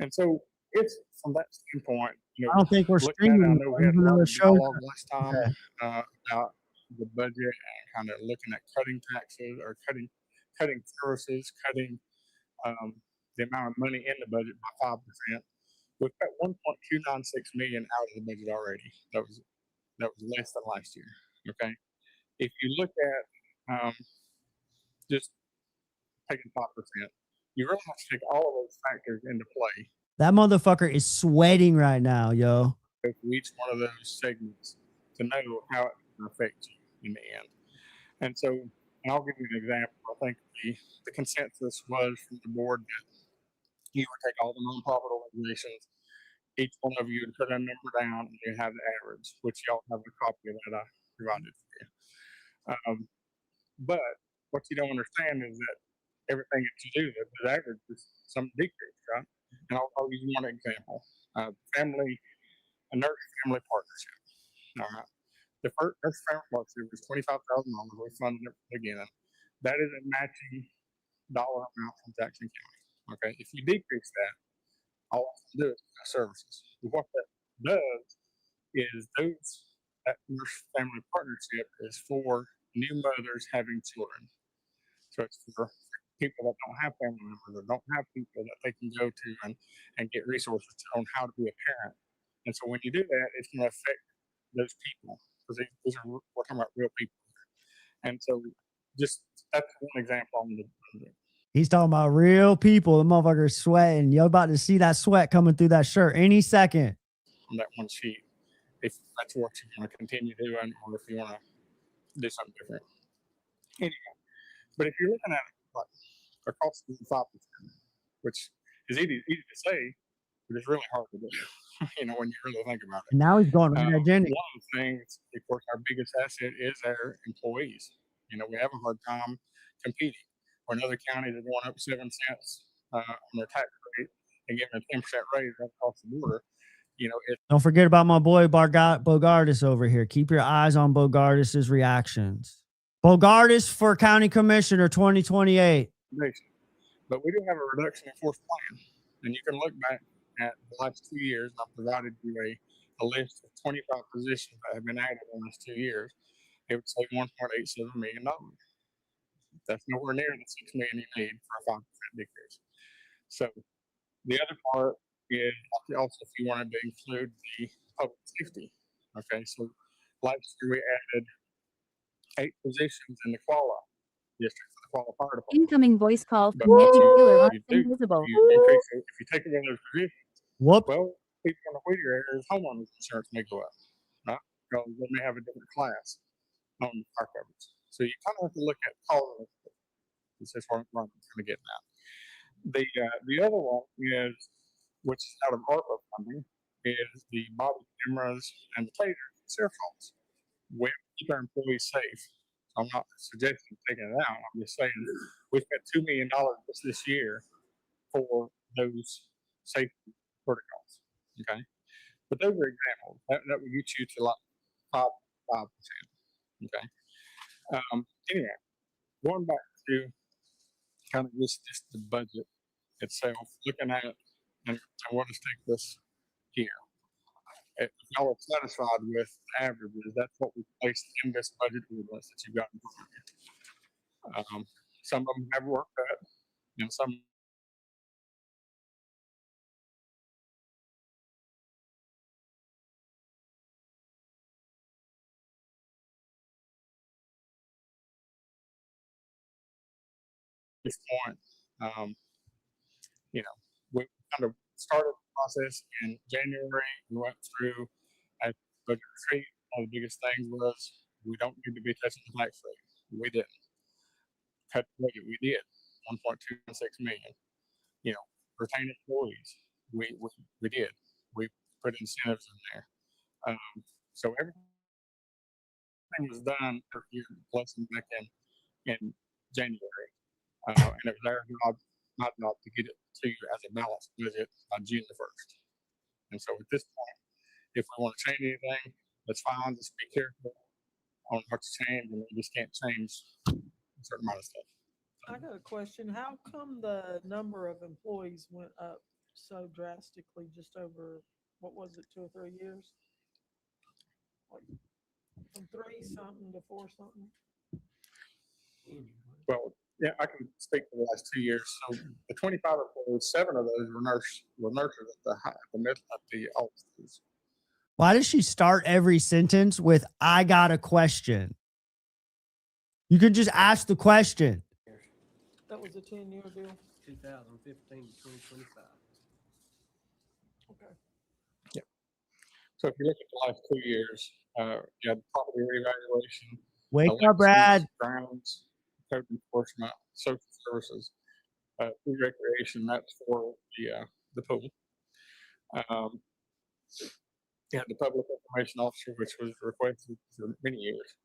And so it's from that standpoint, I don't think we're looking at it, I streaming, know we had a even lot though of it shows. dialogue last time Okay. about the budget and kind of looking at cutting taxes or cutting services, cutting the amount of money in the budget by 5%. We've got 1.296 million out of the budget already. That was less than last year. Okay, if you look at just taking 5%, you really have to take all of those factors into play. That motherfucker is sweating right now, yo. For each one of those segments to know how it can affect you in the end. And so, and I'll give you an example. I think the consensus was from the board that you would take all the nonprofit organizations, each one of you would put a number down, and you have the average, which y'all have a copy of that I provided for you. But what you don't understand is that everything that you do, the average is some decrease, right? And I'll use one example: a nurse family partnership. All right. The first nurse family partnership was $25,000. We funded it from the beginning. That is a matching dollar amount from Jackson County. Okay. If you decrease that, all I can do is services. What that does is that nurse family partnership is for new mothers having children. So it's for people that don't have family members or don't have people that they can go to and get resources on how to be a parent. And so when you do that, it's going to affect those people because we're talking about real people. And so just that's one example on the He's talking about real people. The motherfucker's sweating. You're about to see that sweat coming through that shirt any second. on that one sheet, if that's what you want to continue doing or if you want to do something different. Anyway, but if you're looking at it like across the 5%, which is easy to say, but it's really hard to do, when you really think about it. And now he's going right at Jenny. One of the things, of course, our biggest asset is our employees. We have a hard time competing. Where another county is going up 7 cents on their tax rate and giving a 10% raise right across the border. Don't forget about my boy Bogardus over here. Keep your eyes on Bogardus's reactions. Bogardus for county commissioner 2028. But we do have a reduction in force plan. And you can look back at the last 2 years. I've provided you a list of 25 positions that have been added in the last 2 years. It would say $1.87 million. That's nowhere near the $6 million you need for a 5% decrease. So the other part is also if you wanted to include the public safety. Okay, so last year we added 8 positions in the Quala district for the Quala Fire Department. Incoming voice call But from Mitch Taylor on you do, Invisible. you increase it, if you take away those positions, well, people in the Whittier area's homeowners insurance may go up, right? Because they may have a different class on the fire coverage. So you kind of have to look at all of it. This is what I'm trying to get at. The other one is, which is out of ARPA funding, is the body cameras and the tasers and cell phones. We have to keep our employees safe. I'm not suggesting taking it out. I'm just saying we spent $2 million this year for those safety protocols. Okay, but those are examples. That would get you to like 5%. Okay. Anyway, going back to kind of just the budget itself, looking at it, and I want to take this here. If y'all are satisfied with the averages, that's what we placed in this budget ordinance that you've got in front of you. Some of them have worked out, and some this point, we kind of started the process in January. We went through a budget retreat. One of the biggest things was we don't need to be touching the tax rate. We didn't. Cut the budget. We did 1.216 million. Retain employees. We did. We put incentives in there. So everything was done for year blessing back in January. And it was our job, my job, to get it to you as a balanced budget by June the 1st. And so at this point, if we want to change anything, that's fine. Just be careful on what you change, and we just can't change a certain amount of stuff. I got a question. How come the number of employees went up so drastically just over, what was it, 2 or 3 years? Like from 3 something to 4 something? Well, yeah, I can speak for the last 2 years. So the 25 employees, 7 of those were nurses at the offices. Why does she start every sentence with "I got a question"? You could just ask the question. That was a 10-year deal. 2015 to 2025. Okay. Yeah. So if you look at the last 2 years, you had property revaluation, Wake elections, up, Brad. grounds, code enforcement, social services, food recreation. That's for the pool. You had the public information officer, which was requested for many years.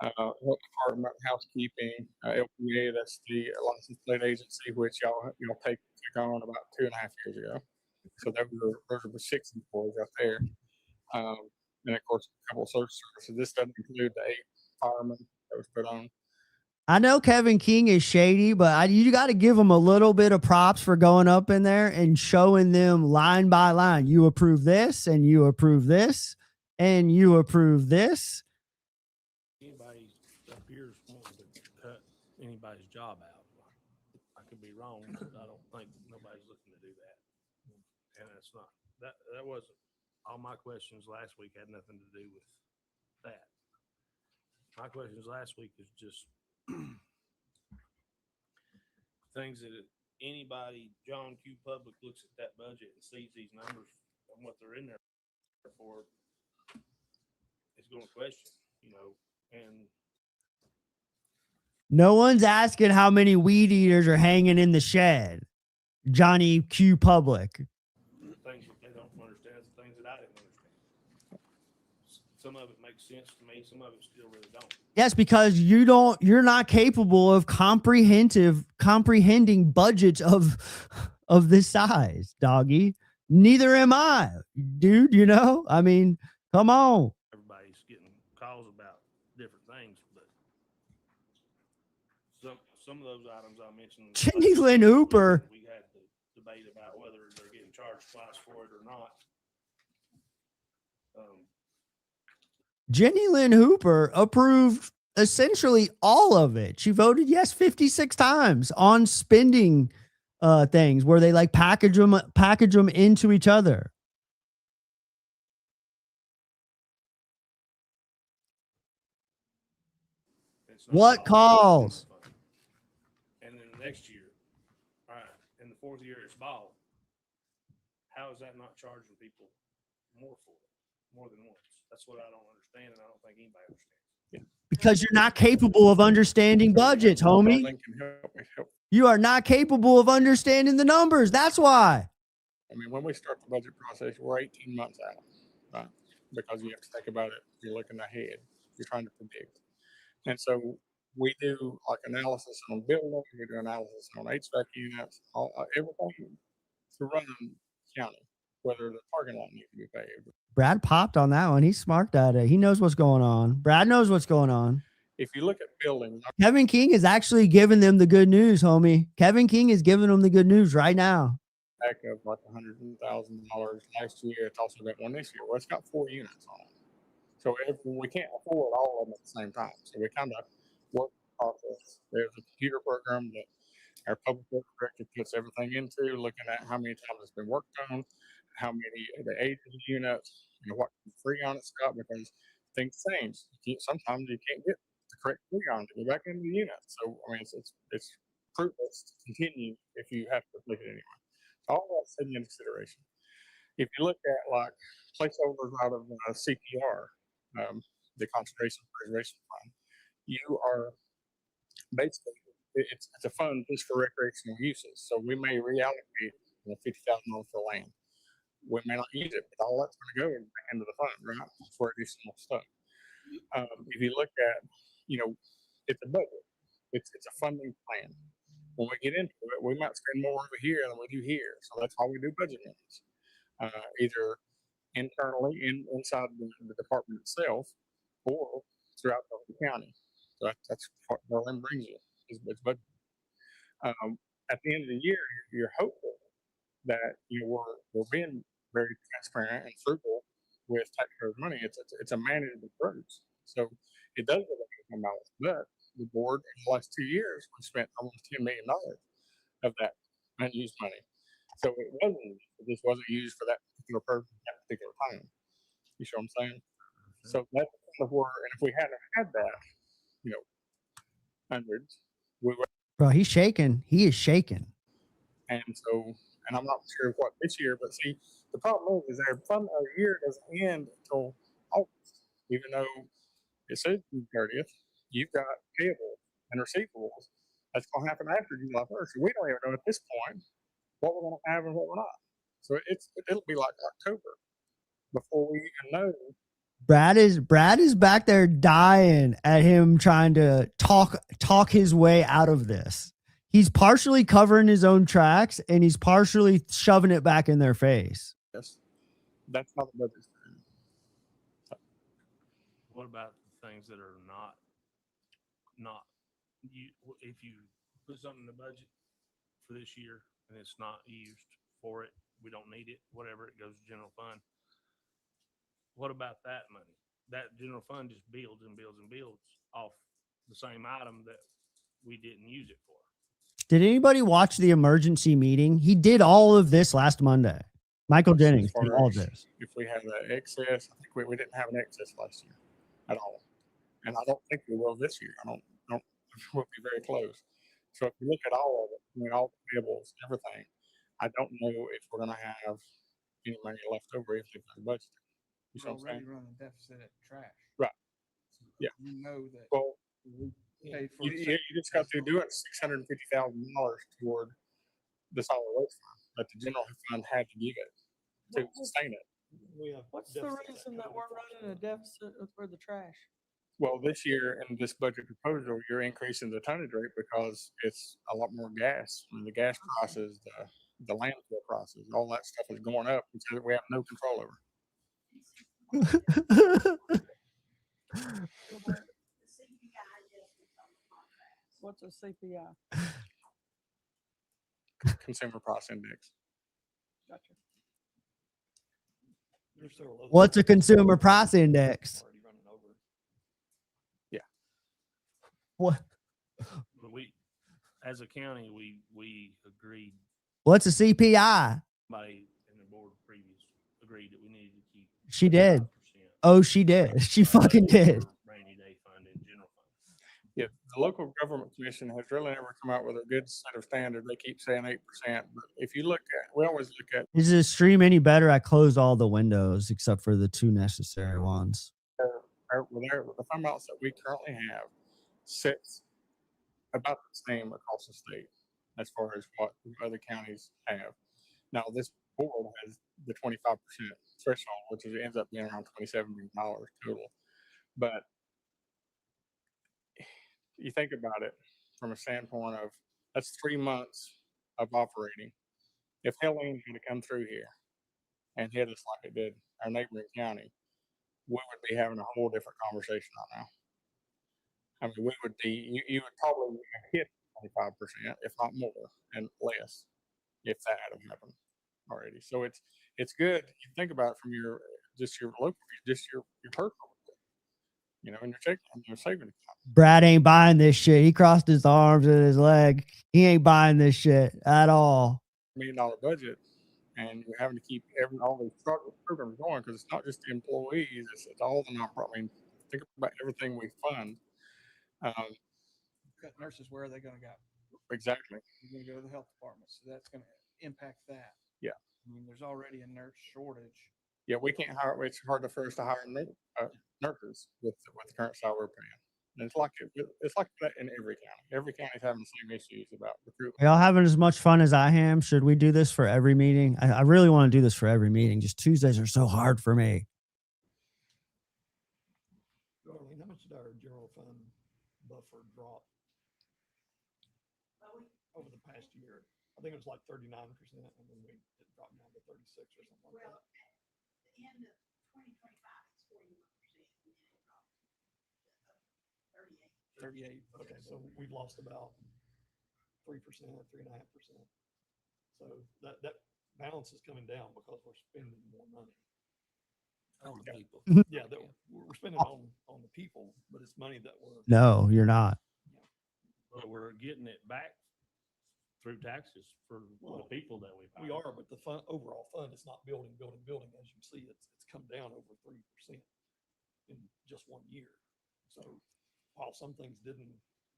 Health department, housekeeping, LPA. That's the license plate agency, which y'all took on about 2.5 years ago. So those were 6 employees out there. And of course, a couple of social services. This doesn't include the 8 firemen that was put on. I know Kevin King is shady, but you got to give him a little bit of props for going up in there and showing them line by line. You approve this, and you approve this, and you approve this. Anybody up here is wanting to cut anybody's job out. I could be wrong, but I don't think nobody's looking to do that. And it's not, that wasn't, all my questions last week had nothing to do with that. My questions last week is just things that anybody, John Q. Public, looks at that budget and sees these numbers and what they're in there for, is going to question, and No one's asking how many weed eaters are hanging in the shed. Johnny Q. Public. things that they don't understand, the things that I didn't understand. Some of it makes sense to me, some of it still really don't. Yes, because you're not capable of comprehending budgets of this size, doggy. Neither am I, dude. I mean, come on. Everybody's getting calls about different things, but some of those items I mentioned. Jenny Lynn Hooper. We had the debate about whether they're getting charged twice for it or not. Jenny Lynn Hooper approved essentially all of it. She voted yes 56 times on spending things where they like package them into each other. What calls? And then the next year, all right, in the 4th year it's ball. How is that not charging people more for it, more than once? That's what I don't understand, and I don't think anybody understands. Because you're not capable of understanding budgets, homie. You are not capable of understanding the numbers. That's why. I mean, when we start the budget process, we're 18 months out, right? Because you have to think about it. You're looking ahead. You're trying to predict. And so we do like analysis on buildings. We do analysis on HVAC units, everything to run the county, whether the parking lot needs to be paved. Brad popped on that one. He's smart at it. He knows what's going on. Brad knows what's going on. If you look at buildings, Kevin King is actually giving them the good news, homie. Kevin King is giving them the good news right now. back of like $100,000 last year. It's also got one this year. Well, it's got 4 units on it. So we can't afford all of them at the same time. So we kind of work the process. There's a computer program that our public works director puts everything into, looking at how many times it's been worked on, how many the age of the units, what freon it's got, because things change. Sometimes you can't get the correct freon to go back into the unit. So I mean, it's fruitless to continue if you have to look at it anyway. So all that's taken into consideration. If you look at like placeholders out of CPR, the Conservation Preservation Fund, you are basically it's a fund just for recreational uses. So we may reallocate $50,000 for land. We may not use it, but all that's going to go into the fund, right, for additional stuff. If you look at, it's a budget. It's a funding plan. When we get into it, we might spend more over here than we do here. So that's how we do budget meetings, either internally inside the department itself, or throughout the county. So that's what Berlin brings you is budget. At the end of the year, you're hopeful that, we're being very transparent and frugal with taxpayers' money. It's a managed approach. So it does look like a balance. But the board in the last 2 years, we spent almost $10 million of that unused money. So it just wasn't used for that particular purpose at that particular time. You see what I'm saying? So that's kind of where, and if we hadn't had that, hundreds, we would. Bro, he's shaking. He is shaking. And so, and I'm not sure what this year, but see, the problem is our year doesn't end until August, even though it says June 30th. You've got payables and receivables. That's going to happen after July 1st. So we don't even know at this point what we're going to have and what we're not. So it'll be like October before we even know. Brad is back there dying at him trying to talk his way out of this. He's partially covering his own tracks and he's partially shoving it back in their face. Yes, that's not the budget. What about the things that are not you? If you put something in the budget for this year and it's not used for it, we don't need it. Whatever, it goes to general fund. What about that money? That general fund just builds and builds and builds off the same item that we didn't use it for. Did anybody watch the emergency meeting? He did all of this last Monday. Michael Jennings did all of this. If we have an excess, I think we didn't have an excess last year at all. And I don't think we will this year. I don't we'll be very close. So if you look at all of it, all the payables, everything, I don't know if we're going to have any money left over if it's budgeted. You We're already running a deficit at trash. Right. Yeah. You know that. Well, we paid for you just got to do it $650,000 toward the solid waste fund, but the general fund had to give it to sustain it. What's the reason that we're running a deficit for the trash? Well, this year in this budget proposal, you're increasing the tonnage rate because it's a lot more gas. I mean, the gas prices, the landfill prices, all that stuff is going up, which we have no control over. What's a CPI? Consumer Price Index. Gotcha. What's a consumer price index? Yeah. What? But we, as a county, we agreed. What's a CPI? Somebody in the board previous agreed that we needed to keep. She did. Oh, she did. She fucking did. Rainy day fund and general fund. Yeah, the local government commission has really never come out with a good set of standards. They keep saying 8%, but if you look at, we always look at. Is the stream any better? I closed all the windows except for the two necessary ones. The fund balance that we currently have sits about the same across the state as far as what other counties have. Now, this board has the 25% threshold, which ends up being around $27 million total. But you think about it from a standpoint of that's 3 months of operating. If Helene had to come through here and hit us like it did our neighboring county, we would be having a whole different conversation right now. I mean, we would be, you would probably hit 25%, if not more, and less, if that had happened already. So it's good. You think about it from your local, your personal, and your checking, and your savings account. Brad ain't buying this shit. He crossed his arms and his leg. He ain't buying this shit at all. $1 million budget, and you're having to keep all these programs going because it's not just the employees, it's all the nonprofit. I mean, think about everything we fund. Cut nurses, where are they going to go? Exactly. You're going to go to the health department, so that's going to impact that. Yeah. I mean, there's already a nurse shortage. Yeah, we can't hire. It's hard for us to hire nurses with the current salary we're paying. And it's like that in every county. Every county's having the same issues about recruitment. Are y'all having as much fun as I am? Should we do this for every meeting? I really want to do this for every meeting. Just Tuesdays are so hard for me. Darlene, how much did our general fund buffer drop over the past year? I think it was like 39%, and then it dropped down to 36 or something like that. The end of 2025 is 41%. 38. Okay, so we've lost about 3%, 3.5%. So that balance is coming down because we're spending more money. On the people. Yeah, that we're spending on the people, but it's money that we're. No, you're not. But we're getting it back through taxes for the people that we We pay. are, but the overall fund is not building. As you see, it's come down over 3% in just 1 year. So while some things didn't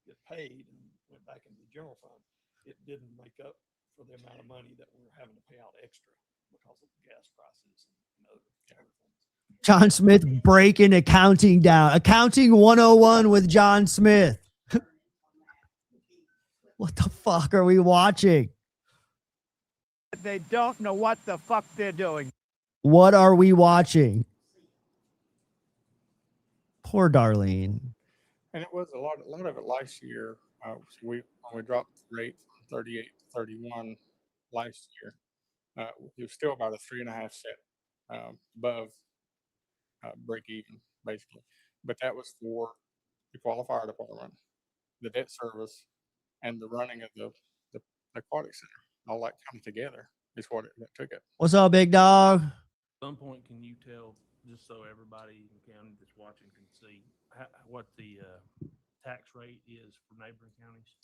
get paid and went back into the general fund, it didn't make up for the amount of money that we're having to pay out extra because of gas prices and other things. John Smith breaking accounting down. Accounting 101 with John Smith. What the fuck are we watching? They don't know what the fuck they're doing. What are we watching? Poor Darlene. And it was a lot of it last year. So when we dropped the rate from 38 to 31 last year, it was still about a 3.5 cent above break even, basically. But that was for the qualifier department, the debt service, and the running of the aquatic center. All that coming together is what it took it. What's up, big dog? At some point, can you tell, just so everybody in the county that's watching can see what the tax rate is for neighboring counties?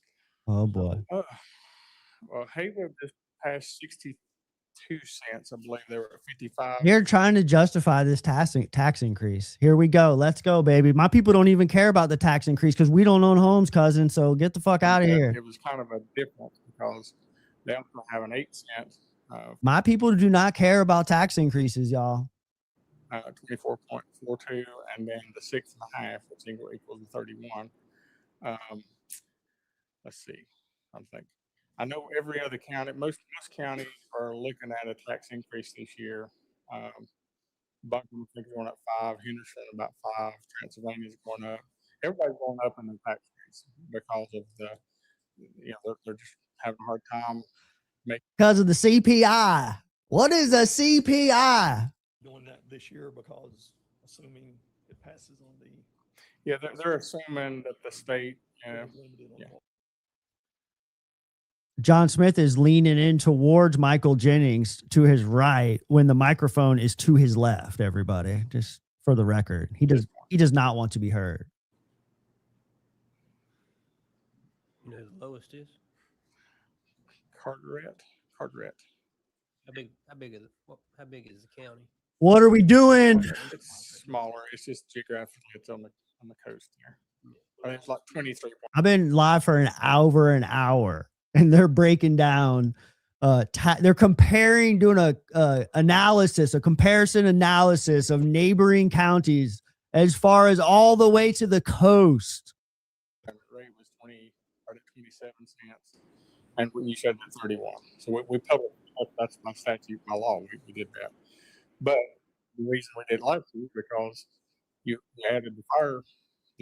Oh boy. Well, Haywood just passed 62 cents. I believe they were at 55. You're trying to justify this tax increase. Here we go. Let's go, baby. My people don't even care about the tax increase because we don't own homes, cousin. So get the fuck out of here. It was kind of a difference because they also have an 8 cent. My people do not care about tax increases, y'all. 24.42, and then the 6.5, which equals the 31. Let's see. I know every other county, most counties are looking at a tax increase this year. Buncombe, I think, going up 5. Henderson about 5. Transylvania's going up. Everybody's going up in the tax increase because of they're just having a hard time making. Because of the CPI. What is a CPI? Doing that this year because assuming it passes on the. Yeah, they're assuming that the state. John Smith is leaning in towards Michael Jennings to his right when the microphone is to his left, everybody. Just for the record. He does not want to be heard. You know who the lowest is? Carteret. How big is the county? What are we doing? It's smaller. It's just geographically it's on the coast here. I mean, it's like 23. I've been live for an hour, and they're breaking down. They're comparing, doing a comparison analysis of neighboring counties as far as all the way to the coast. Rate was 27 cents, and when you said 31, so we published. That's my statute, my law. We did that, but the reason we did last year because you added the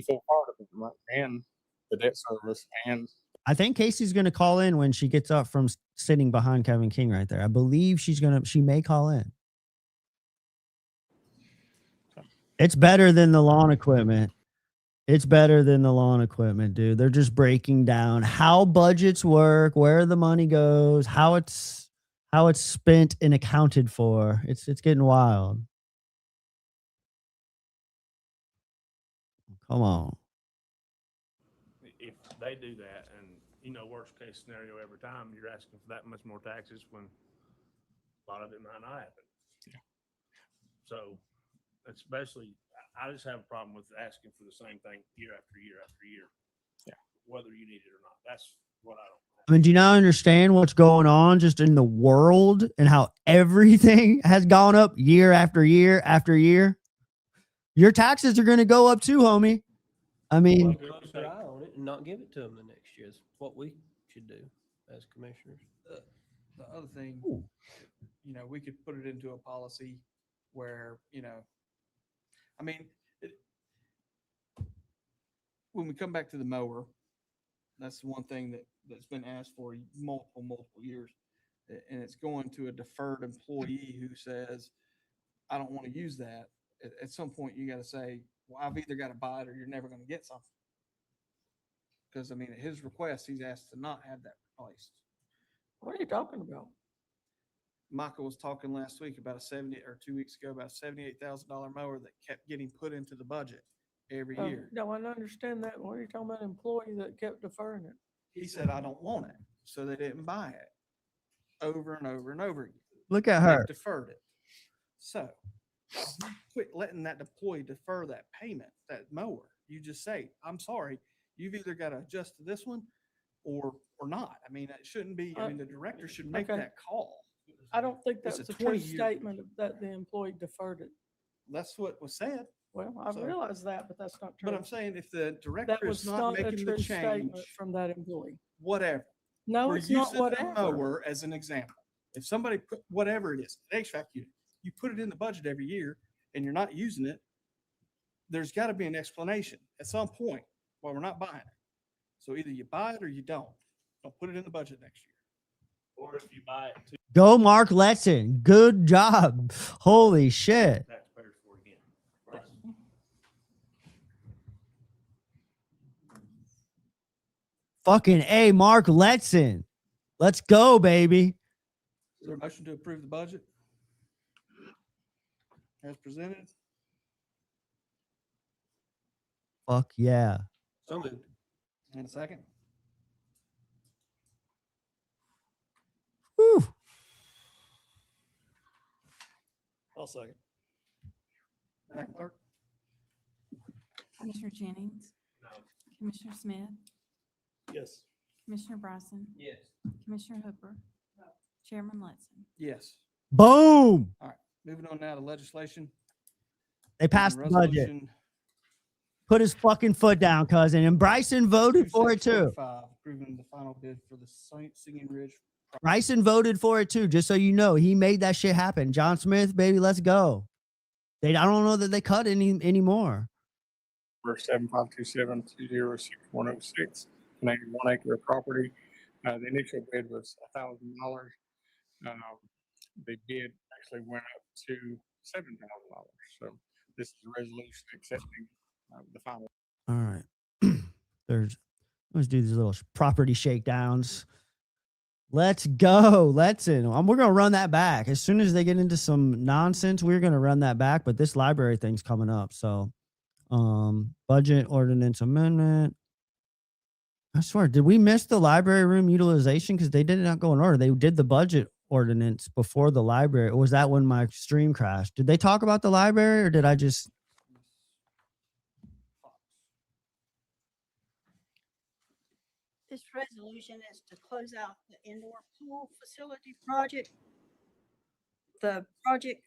full fire department and the debt service, and I think Casey's going to call in when she gets up from sitting behind Kevin King right there. I believe she may call in. It's better than the lawn equipment. It's better than the lawn equipment, dude. They're just breaking down how budgets work, where the money goes, how it's spent and accounted for. It's getting wild. Come on. If they do that, and worst case scenario every time, you're asking for that much more taxes when a lot of it might not happen. Yeah. So, especially, I just have a problem with asking for the same thing year after year after year. Yeah. Whether you need it or not. That's what I don't. I mean, do you not understand what's going on just in the world and how everything has gone up year after year after year? Your taxes are going to go up too, homie. I mean, Close their eye on it and not give it to them the next year is what we should do as commissioners. The other thing, we could put it into a policy where, I mean, when we come back to the mower, that's the one thing that's been asked for multiple years. And it's going to a deferred employee who says, I don't want to use that. At some point, you got to say, well, I've either got to buy it or you're never going to get something. Because, I mean, at his request, he's asked to not have that replaced. What are you talking about? Michael was talking last week about a 2 weeks ago, about a $78,000 mower that kept getting put into the budget every Oh, year. no, I understand that. What are you talking about, employee that kept deferring it? He said, I don't want it. So they didn't buy it over and over and over again. Look at They've her. deferred it. So quit letting that employee defer that payment, that mower. You just say, I'm sorry, you've either got to adjust to this one or not. I mean, it shouldn't be, I mean, the director should make Okay. that call. I don't think It's that's a a true 20-year statement that the employee deferred it. That's what was said. Well, I So- realize that, but that's not true. But I'm saying if the That director was is not not a making the true statement change, from that employee. whatever. No, We're it's not using a whatever. mower as an example. If somebody put whatever it is, an HVAC unit, you put it in the budget every year and you're not using it, there's got to be an explanation at some point why we're not buying it. So either you buy it or you don't. Don't put it in the budget next year. Or if you buy it too, Go Mark Letson. Good job. Holy shit. taxpayers for it again. Fucking A, Mark Letson. Let's go, baby. Is there a motion to approve the budget as presented? Fuck yeah. So moved. And a second? Whew. I'll second. Madam Clerk? Commissioner Jennings, No. Commissioner Smith, Yes. Commissioner Bryson, Yes. Commissioner Hooper, Chairman Letson. Yes. Boom. All right. Moving on now to legislation. They passed the budget. Resolution Put his fucking foot down, cousin. And Bryson voted for it too. 2645, approving the final bid for the Singing Ridge. Bryson voted for it too, just so you know. He made that shit happen. John Smith, baby, let's go. I don't know that they cut anymore. For 7527-206-106, an 81-acre property. The initial bid was $1,000. The bid actually went up to $7,000. So this is a resolution accepting the final. All right. Let's do these little property shakedowns. Let's go. We're going to run that back. As soon as they get into some nonsense, we're going to run that back. But this library thing's coming up. So, budget ordinance amendment. I swear, did we miss the library room utilization? Because they did not go in order. They did the budget ordinance before the library. Or was that when my stream crashed? Did they talk about the library or did I just... This resolution is to close out the indoor pool facility project. The project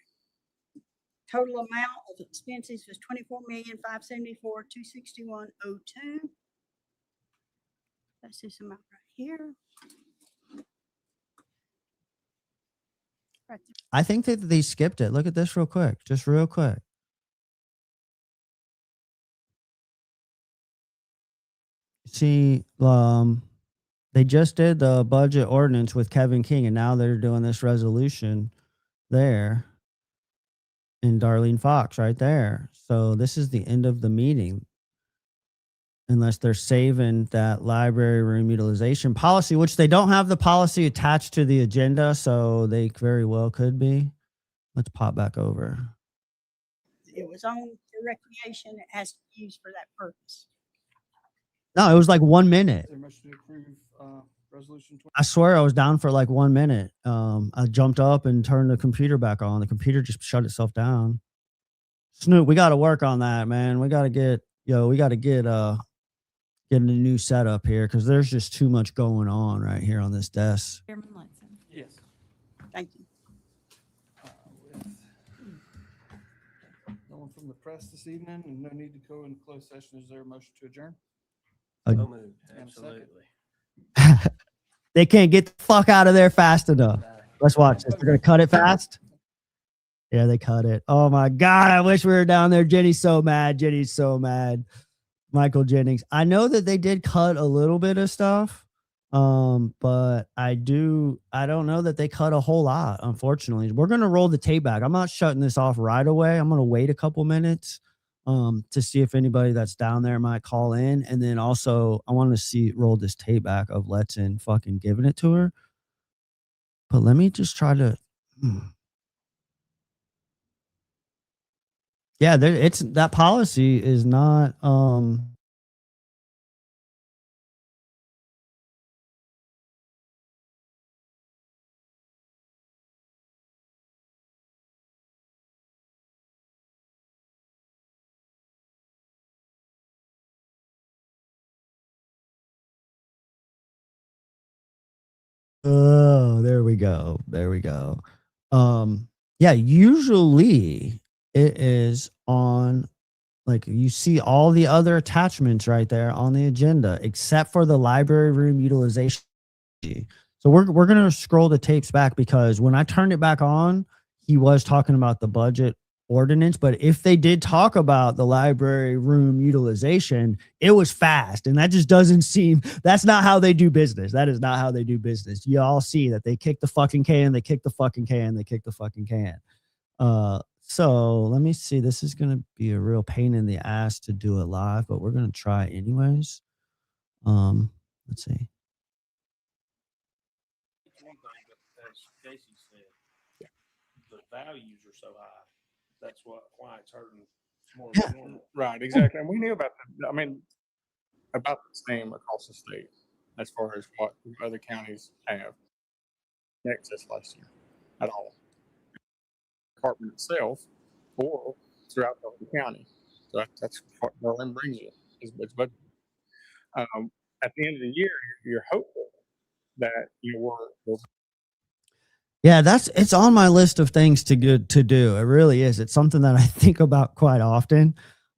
total amount of expenses was $24,574,261.02. That's this amount right here. Right there. I think that they skipped it. Look at this real quick. Just real quick. See, they just did the budget ordinance with Kevin King, and now they're doing this resolution there. And Darlene Fox right there. So this is the end of the meeting. Unless they're saving that library room utilization policy, which they don't have the policy attached to the agenda, so they very well could be. Let's pop back over. It was on for recreation. It has to be used for that purpose. No, it was like 1 minute. Is there a motion to approve resolution 20? I swear I was down for like 1 minute. I jumped up and turned the computer back on. The computer just shut itself down. Snoop, we got to work on that, man. We got to get a new setup here because there's just too much going on right here on this desk. Chairman Letson. Yes. Thank you. With no one from the press this evening and no need to go into closed session, is there a motion to adjourn? So moved. And a second. Absolutely. They can't get the fuck out of there fast enough. Let's watch this. They're going to cut it fast. Yeah, they cut it. Oh my God. I wish we were down there. Jenny's so mad. Michael Jennings. I know that they did cut a little bit of stuff. But I don't know that they cut a whole lot, unfortunately. We're going to roll the tape back. I'm not shutting this off right away. I'm going to wait a couple minutes to see if anybody that's down there might call in. And then also I want to roll this tape back of Letson fucking giving it to her. But let me just try to Yeah, it's that policy is not oh, there we go. There we go. Yeah, usually it is on, like, you see all the other attachments right there on the agenda, except for the library room utilization. So we're gonna scroll the tapes back, because when I turned it back on, he was talking about the budget ordinance. But if they did talk about the library room utilization, it was fast, and that just doesn't seem. That's not how they do business. That is not how they do business. You all see that they kick the fucking can, they kick the fucking can, they kick the fucking can. So let me see. This is gonna be a real pain in the ass to do it live, but we're gonna try anyways. Let's see. As Casey said, the values are so high. That's why it's hurting more than normal. Right, exactly. And we knew about that. I mean, about the same across the state as far as what other counties have. Excess last year at all. Department itself or throughout the county. So that's what Berlin brings you is budget. At the end of the year, you're hopeful that you will. Yeah, it's on my list of things to do. It really is. It's something that I think about quite often.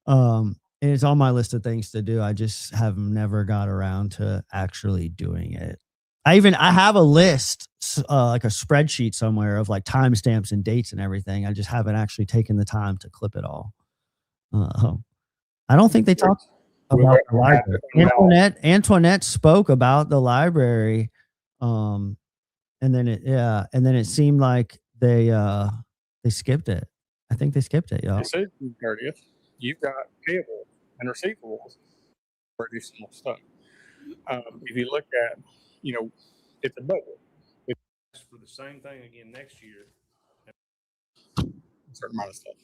And it's on my list of things to do. I just have never got around to actually doing it. I have a list, like a spreadsheet somewhere of like timestamps and dates and everything. I just haven't actually taken the time to clip it all. I don't think they talked about the library. Antoinette spoke about the library. And then it seemed like they skipped it. I think they skipped it, y'all. It says June 30th. You've got payables and receivables for additional stuff. If you look at, it's a budget. It's for the same thing again next year. A certain amount of stuff.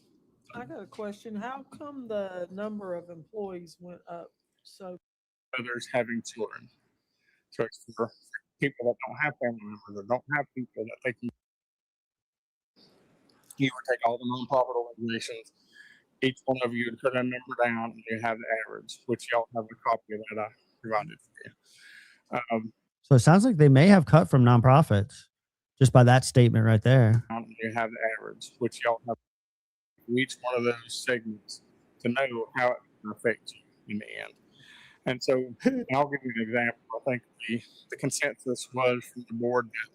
I got a question. How come the number of employees went up so? Others having children. So it's for people that don't have family members or don't have people that they can. You would take all the nonprofit organizations, each one of you, and put a number down, and you have the average, which y'all have a copy of that I provided for you. So it sounds like they may have cut from nonprofits just by that statement right there. You have the average, which y'all have each one of those segments to know how it can affect you in the end. And so, and I'll give you an example. I think the consensus was from the board that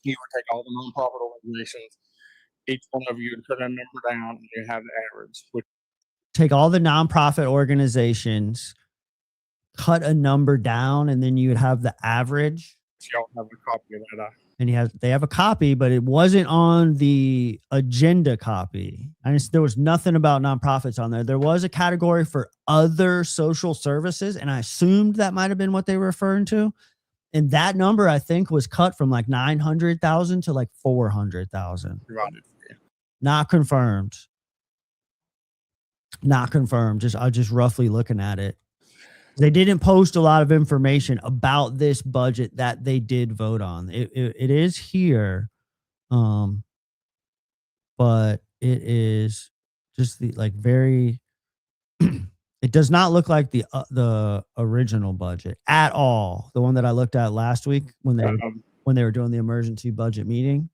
you would take all the nonprofit organizations, each one of you, and put a number down, and you have the average. Which take all the nonprofit organizations, cut a number down, and then you would have the average. Y'all have a copy of that. And they have a copy, but it wasn't on the agenda copy. There was nothing about nonprofits on there. There was a category for other social services, and I assumed that might have been what they were referring to. And that number, I think, was cut from like 900,000 to like 400,000. Not confirmed. Not confirmed. I just roughly looking at it. They didn't post a lot of information about this budget that they did vote on. It is here, but it is just very. It does not look like the original budget at all. The one that I looked at last week when they were doing the emergency budget meeting.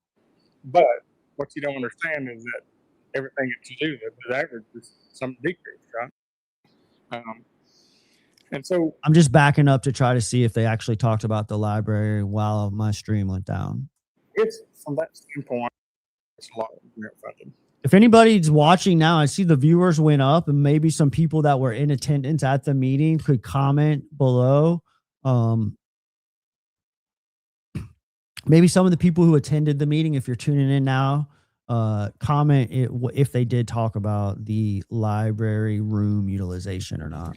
But what you don't understand is that everything that you do, the average is some decrease, right? And so I'm just backing up to try to see if they actually talked about the library while my stream went down. It's from that standpoint, it's a lot of grant funded. If anybody's watching now, I see the viewers went up, and maybe some people that were in attendance at the meeting could comment below. Maybe some of the people who attended the meeting, if you're tuning in now, comment if they did talk about the library room utilization or not.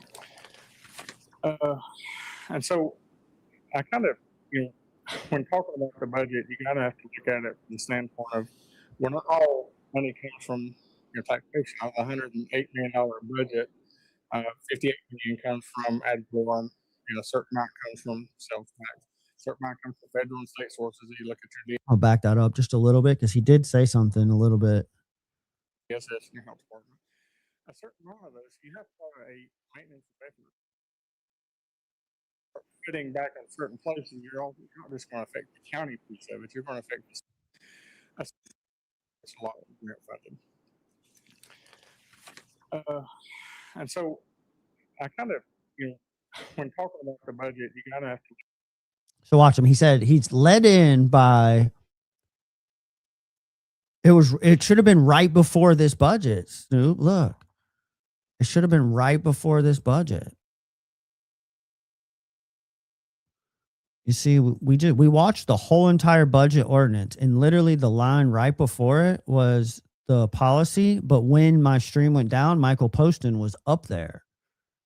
And so I kind of, when talking about the budget, you gotta have to look at it from the standpoint of, well, not all money comes from your taxation. Out of the $108 million budget, 58 million comes from ad valorem, and a certain amount comes from sales tax. A certain amount comes from federal and state sources. You look at your I'll back that up just a little bit because he did say something a little bit. DSS and your health department. A certain amount of those, you have to have a maintenance effort. Fitting back in certain places, you're not just going to affect the county piece of it. You're going to affect the that's a lot of grant funding. And so I kind of, when talking about the budget, you gotta have to. So watch him. He said he's led in by. It should have been right before this budget, Snoop. Look, it should have been right before this budget. You see, we watched the whole entire budget ordinance, and literally the line right before it was the policy. But when my stream went down, Michael Poston was up there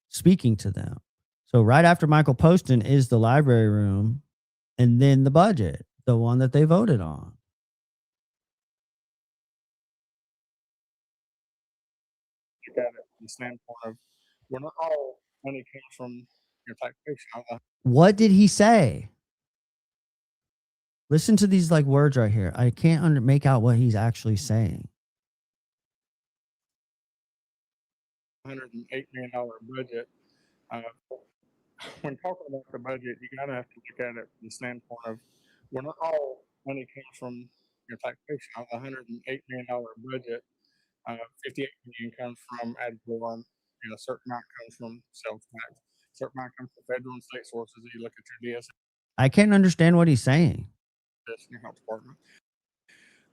speaking to them. So right after Michael Poston is the library room, and then the budget, the one that they voted on. Look at it from the standpoint of, well, not all money comes from your taxation. What did he say? Listen to these like words right here. I can't make out what he's actually saying. $108 million budget. When talking about the budget, you gotta have to look at it from the standpoint of, well, not all money comes from your taxation. Out of the $108 million budget, 58 million comes from ad valorem, and a certain amount comes from sales tax. A certain amount comes from federal and state sources. You look at your DSS. I can't understand what he's saying. In your health department.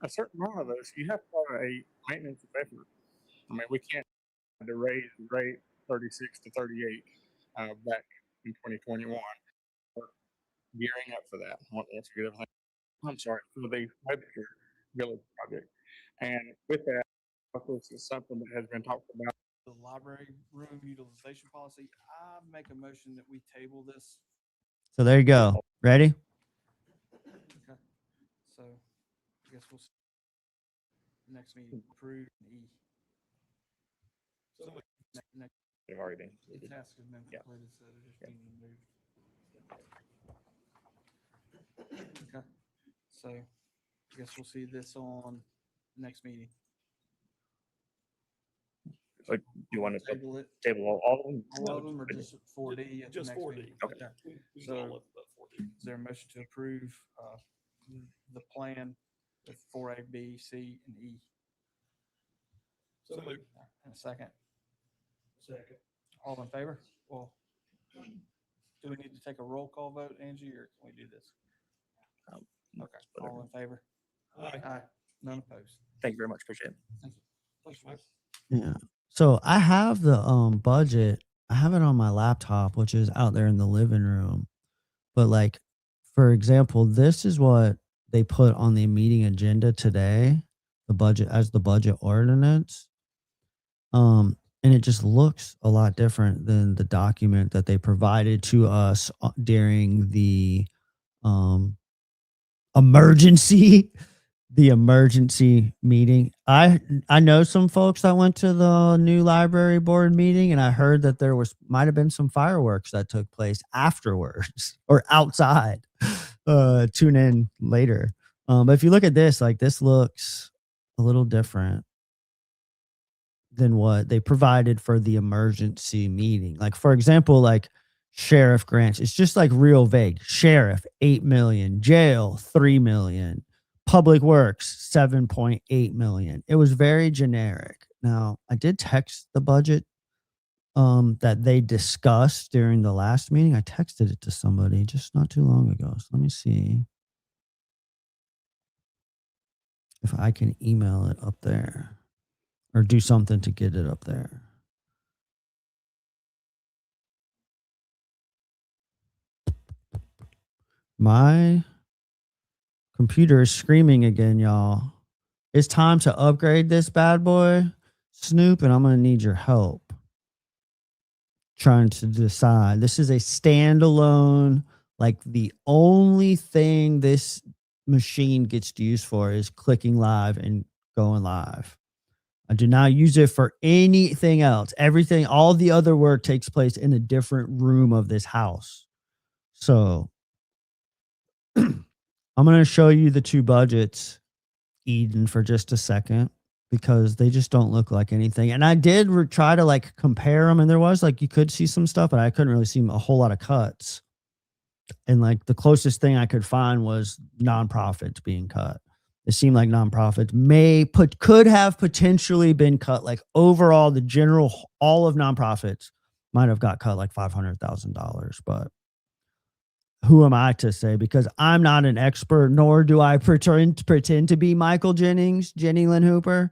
A certain amount of those, you have to have a maintenance effort. I mean, we can't raise the rate 36 to 38 back in 2021. We're gearing up for that. Once we get everything, I'm sorry, for the Webster Village project. And with that, this is something that has been talked about. The library room utilization policy, I make a motion that we table this. So there you go. Ready? Okay. So I guess we'll see. Next meeting, approve E. So next. They've already been The completed. task has been completed, so they're just being removed. Okay. So I guess we'll see this on next meeting. So do you want to Table it. table all of them? All of them or just 4D at the Just next 4D. meeting? Okay. So is there a motion to approve the plan with 4A, B, C, and E? So moved. And a second. Second. All in favor? Well, do we need to take a roll call vote, Angie, or can we do this? Okay, all in favor? Aye. None opposed. Thank you very much. Appreciate it. Thank you. Thanks, Mike. Yeah. So I have the budget. I have it on my laptop, which is out there in the living room. But like, for example, this is what they put on the meeting agenda today, the budget as the budget ordinance. And it just looks a lot different than the document that they provided to us during the emergency meeting. I know some folks that went to the new library board meeting, and I heard that there might have been some fireworks that took place afterwards or outside. Tune in later. But if you look at this, like this looks a little different than what they provided for the emergency meeting. Like, for example, like sheriff grants, it's just like real vague. Sheriff, 8 million, jail, 3 million, public works, 7.8 million. It was very generic. Now, I did text the budget that they discussed during the last meeting. I texted it to somebody just not too long ago. So let me see if I can email it up there or do something to get it up there. My computer is screaming again, y'all. It's time to upgrade this bad boy, Snoop, and I'm going to need your help trying to decide. This is a standalone Like the only thing this machine gets used for is clicking live and going live. I do not use it for anything else. Everything, all the other work takes place in a different room of this house. So I'm going to show you the two budgets, Eden, for just a second, because they just don't look like anything. And I did try to like compare them, and there was like, you could see some stuff, but I couldn't really see a whole lot of cuts. And like the closest thing I could find was nonprofits being cut. It seemed like nonprofits could have potentially been cut. Like overall, the general, all of nonprofits might have got cut like $500,000, but who am I to say? Because I'm not an expert, nor do I pretend to be Michael Jennings, Jenny Lynn Hooper,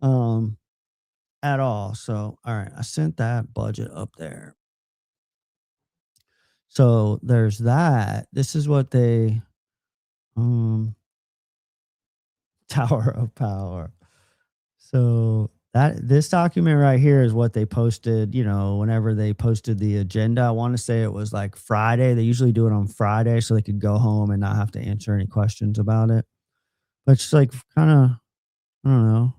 at all. So, all right, I sent that budget up there. So there's that. This is what they, Tower of Power. So this document right here is what they posted, whenever they posted the agenda. I want to say it was like Friday. They usually do it on Friday so they could go home and not have to answer any questions about it. But it's like kind of, I don't know.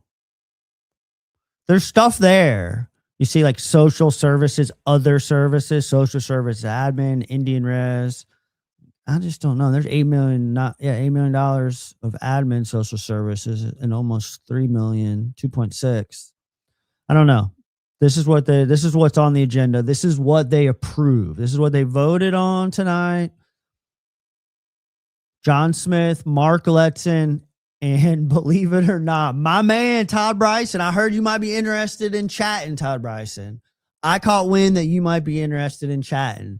There's stuff there. You see like social services, other services, social service admin, Indian res. I just don't know. There's $8 million of admin social services and almost 3 million, 2.6. I don't know. This is what's on the agenda. This is what they approve. This is what they voted on tonight. John Smith, Mark Letson, and believe it or not, my man, Todd Bryson. I heard you might be interested in chatting, Todd Bryson. I caught wind that you might be interested in chatting.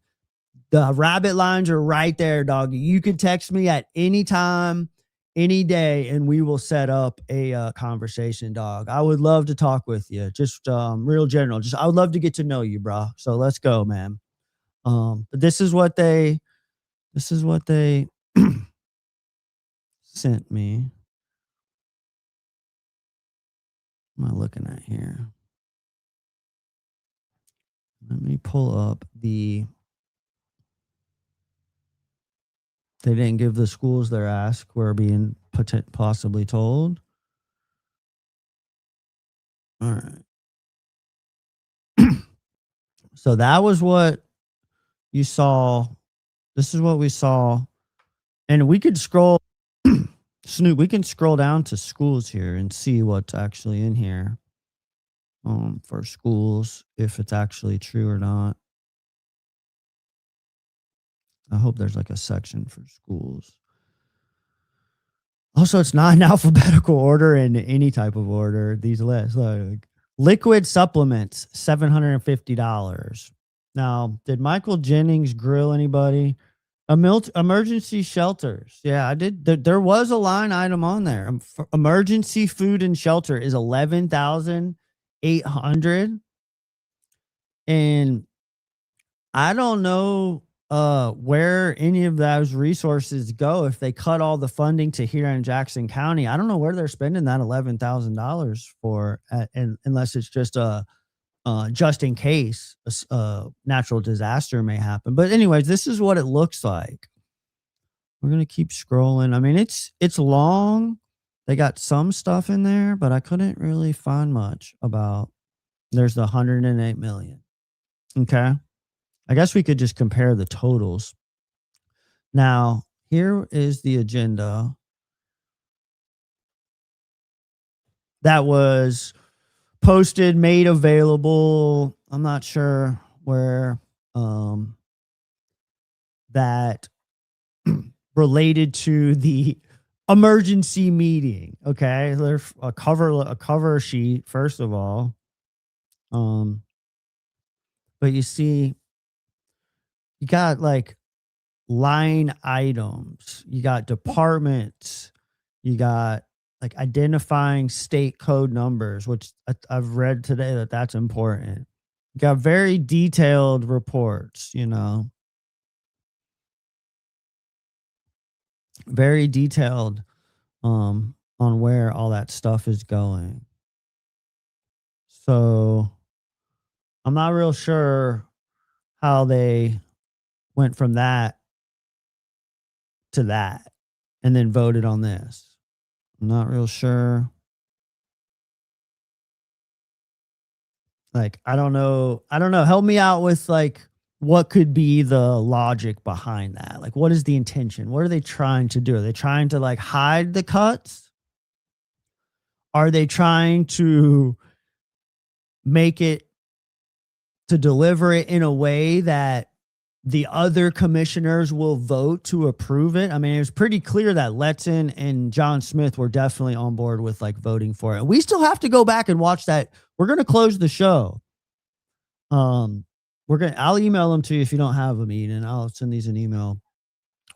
The rabbit lines are right there, dog. You can text me at any time, any day, and we will set up a conversation, dog. I would love to talk with you. Just real general. I would love to get to know you, bro. So let's go, man. But this is what they sent me. What am I looking at here? Let me pull up they didn't give the schools their ask. We're being possibly told. All right. So that was what you saw. This is what we saw. And we could scroll, Snoop, we can scroll down to schools here and see what's actually in here for schools, if it's actually true or not. I hope there's like a section for schools. Also, it's not in alphabetical order in any type of order. These lists, like liquid supplements, $750. Now, did Michael Jennings grill anybody? Emergency shelters. Yeah, I did. There was a line item on there. Emergency food and shelter is $11,800, and I don't know where any of those resources go if they cut all the funding to here in Jackson County. I don't know where they're spending that $11,000 for, unless it's just just in case a natural disaster may happen. But anyways, this is what it looks like. We're going to keep scrolling. I mean, it's long. They got some stuff in there, but I couldn't really find much about. There's the 108 million. Okay. I guess we could just compare the totals. Now, here is the agenda that was posted, made available. I'm not sure where that related to the emergency meeting. Okay, there's a cover sheet first of all. But you see, you got like line items, you got departments, you got like identifying state code numbers, which I've read today that's important. You got very detailed reports, very detailed on where all that stuff is going. So I'm not real sure how they went from that to that and then voted on this. I'm not real sure. Like, I don't know. Help me out with like what could be the logic behind that? Like, what is the intention? What are they trying to do? Are they trying to like hide the cuts? Are they trying to make it to deliver it in a way that the other commissioners will vote to approve it? I mean, it was pretty clear that Letson and John Smith were definitely on board with like voting for it. We still have to go back and watch that. We're going to close the show. I'll email them to you if you don't have them, Eden. I'll send these an email.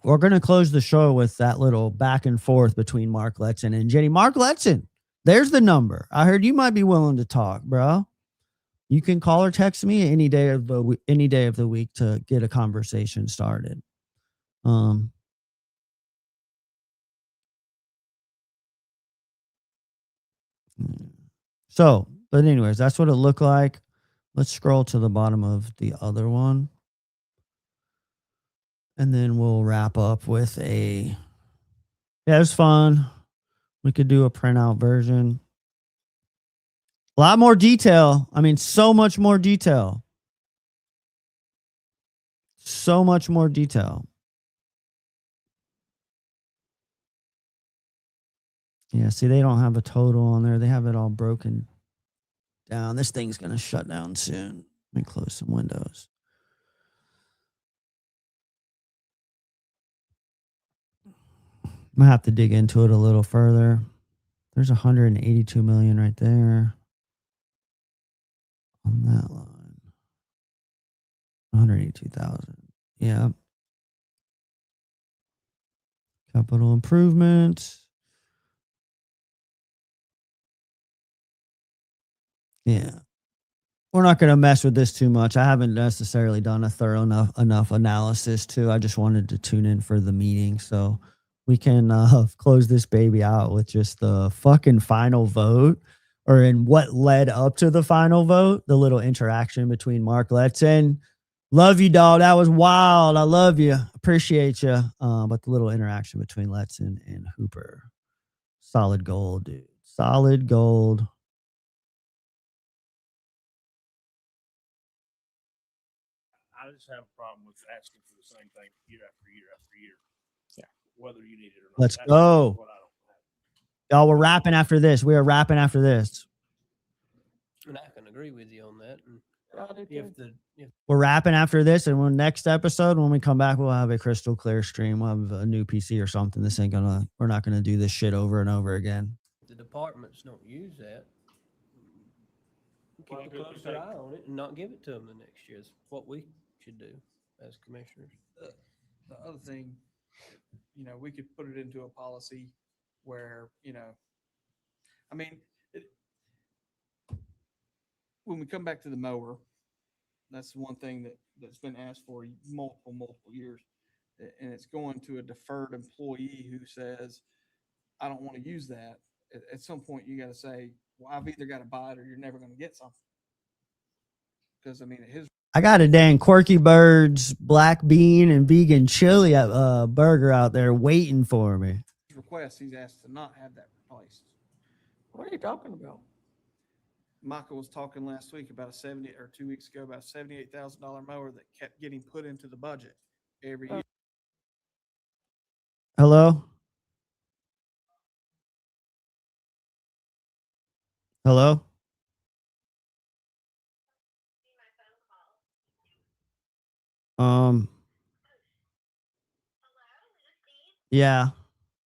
We're going to close the show with that little back and forth between Mark Letson and Jenny. Mark Letson, there's the number. I heard you might be willing to talk, bro. You can call or text me any day of the week to get a conversation started. So, but anyways, that's what it looked like. Let's scroll to the bottom of the other one. And then we'll wrap up with it was fun. We could do a printout version. A lot more detail. I mean, so much more detail. So much more detail. Yeah, see, they don't have a total on there. They have it all broken down. This thing's going to shut down soon. Let me close some windows. I'm going to have to dig into it a little further. There's 182 million right there on that line. 182,000. Yeah. Capital improvements. Yeah. We're not going to mess with this too much. I haven't necessarily done a thorough enough analysis too. I just wanted to tune in for the meeting. So we can close this baby out with just the fucking final vote, or in what led up to the final vote, the little interaction between Mark Letson. Love you, dog. That was wild. I love you. Appreciate you. But the little interaction between Letson and Hooper. Solid gold, dude. Solid gold. I just have a problem with asking for the same thing year after year after year. Yeah. Whether you need it or not. Let's That's go. what I don't have. Y'all, we're wrapping after this. We are wrapping after this. And I can agree with you on that. And if We're wrapping after this, and when next episode, when we come back, we'll have a crystal clear stream. We'll have a new PC or something. We're not gonna do this shit over and over again. the departments don't use that, keep a closer eye on it and not give it to them the next year is what we should do as commissioners. The other thing, we could put it into a policy where, I mean, when we come back to the mower, that's one thing that's been asked for multiple years. And it's going to a deferred employee who says, I don't want to use that. At some point, you got to say, well, I've either got to buy it or you're never going to get something. Because, I mean, I got a dang Quirky Birds black bean and vegan chili burger out there waiting for me. request, he's asked to not have that replaced. What are you talking about? Michael was talking last week about 2 weeks ago, about a $78,000 mower that kept getting put into the budget every year. Hello? Hello? Yeah,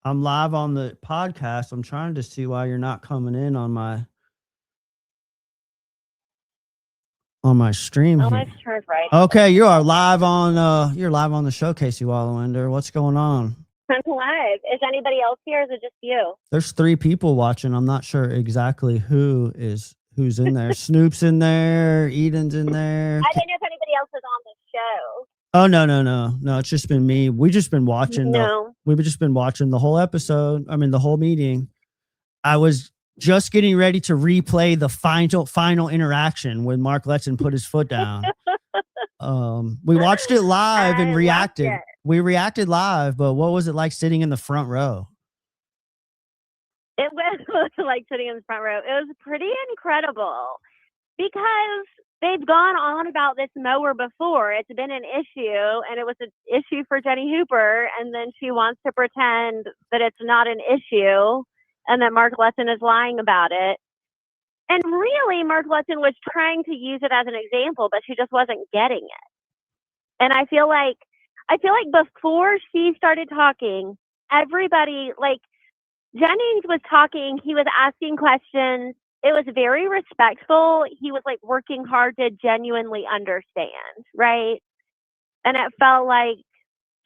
I'm live on the podcast. I'm trying to see why you're not coming in on my stream here. Okay, you are live on the show, Casey Wallander. What's going on? I'm live. Is anybody else here? Or is it just you? There's 3 people watching. I'm not sure exactly who's in there. Snoop's in there. Eden's in there. I didn't know if anybody else was on the show. Oh no! It's just been me. We've just been watching. We've just been watching the whole episode. I mean, the whole meeting. I was just getting ready to replay the final interaction when Mark Letson put his foot down. We watched it live and reacted. We reacted live, but what was it like sitting in the front row? It was like sitting in the front row. It was pretty incredible because they've gone on about this mower before. It's been an issue, and it was an issue for Jenny Hooper, and then she wants to pretend that it's not an issue and that Mark Lesson is lying about it. And really, Mark Lesson was trying to use it as an example, but she just wasn't getting it. And I feel like before she started talking, everybody, like, Jennings was talking, he was asking questions. It was very respectful. He was like working hard to genuinely understand, right? And it felt like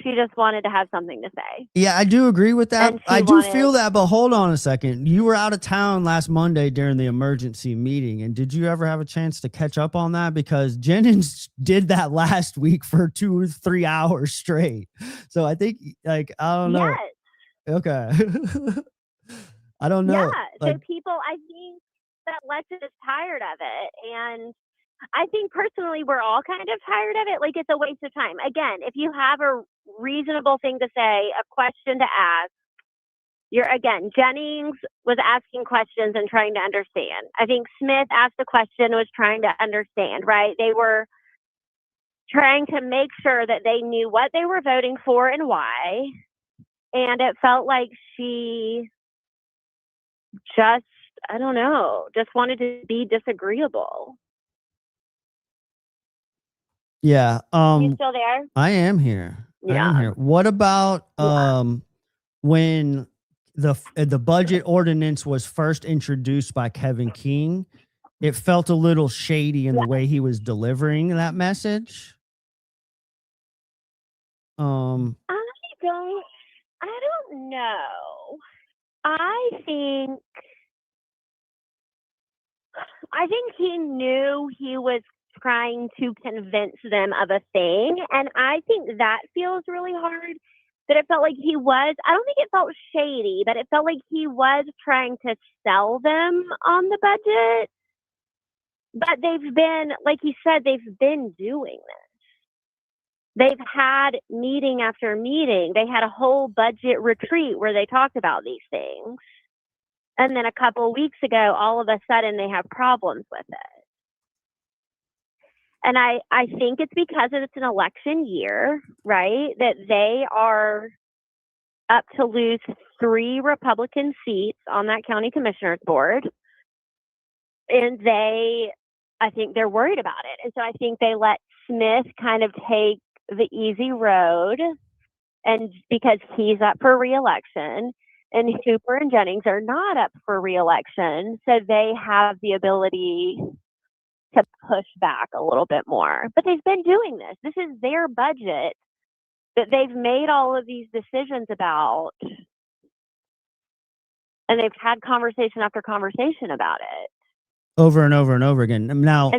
she just wanted to have something to say. Yeah, I do agree with that. And she I do feel wanted- that, but hold on a second. You were out of town last Monday during the emergency meeting, and did you ever have a chance to catch up on that? Because Jennings did that last week for 2 or 3 hours straight. So I think, like, I don't know. Yes. Okay. I don't know. Yeah. Like, So people, I think that Lesson is tired of it. And I think personally, we're all kind of tired of it. Like, it's a waste of time. Again, if you have a reasonable thing to say, a question to ask, Jennings was asking questions and trying to understand. I think Smith asked a question and was trying to understand, right? They were trying to make sure that they knew what they were voting for and why. And it felt like she just, I don't know, just wanted to be disagreeable. yeah. You still there? I am here. I am Yeah. here. What about when the budget ordinance was first introduced by Kevin King? It felt a little shady in the way he was delivering that message. I don't know. I think he knew he was trying to convince them of a thing. And I think that feels really hard. That it felt like he was, I don't think it felt shady, but it felt like he was trying to sell them on the budget. But they've been, like he said, they've been doing this. They've had meeting after meeting. They had a whole budget retreat where they talked about these things. And then a couple of weeks ago, all of a sudden they have problems with it. And I think it's because it's an election year, right? That they are up to lose 3 Republican seats on that county commissioner's board. And I think they're worried about it. And so I think they let Smith kind of take the easy road, and because he's up for re-election, and Hooper and Jennings are not up for re-election, so they have the ability to push back a little bit more. But they've been doing this. This is their budget that they've made all of these decisions about, and they've had conversation after conversation about it. Over and over and over again. Now,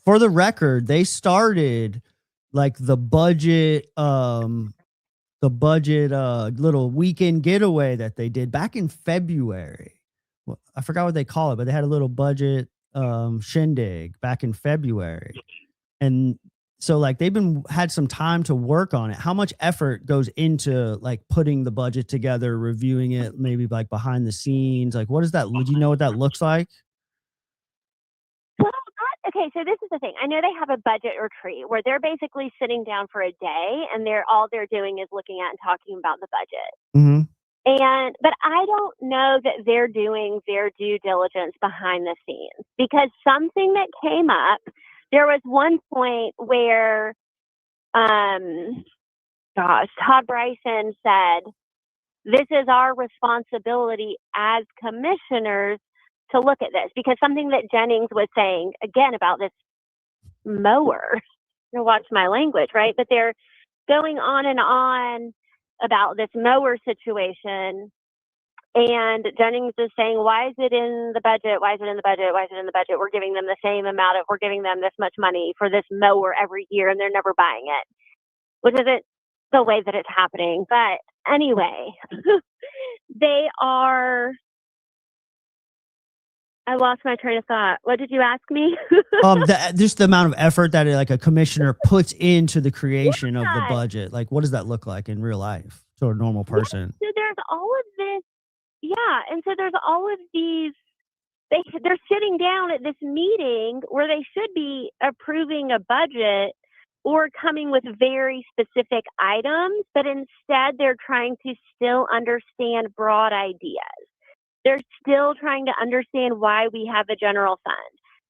for the record, they started like the budget little weekend getaway that they did back in February. Well, I forgot what they call it, but they had a little budget shindig back in February. And so like they've had some time to work on it. How much effort goes into like putting the budget together, reviewing it, maybe like behind the scenes? Like, what is that? Do you know what that looks like? Well, okay, so this is the thing. I know they have a budget retreat where they're basically sitting down for a day, and all they're doing is looking at and talking about the budget. Mm-hmm. But I don't know that they're doing their due diligence behind the scenes, because something that came up, there was one point where, Todd Bryson said, this is our responsibility as commissioners to look at this, because something that Jennings was saying again about this mower, you watch my language, right? But they're going on and on about this mower situation. And Jennings is saying, why is it in the budget? Why is it in the budget? Why is it in the budget? We're giving them the same amount we're giving them this much money for this mower every year, and they're never buying it, which isn't the way that it's happening. But anyway, they are I lost my train of thought. What did you ask me? Just the amount of effort that like a commissioner puts into the creation of the Yeah. budget. Like, what does that look like in real life to a normal person? So there's all of this. Yeah. And so there's all of these, they're sitting down at this meeting where they should be approving a budget or coming with very specific items, but instead they're trying to still understand broad ideas. They're still trying to understand why we have a general fund.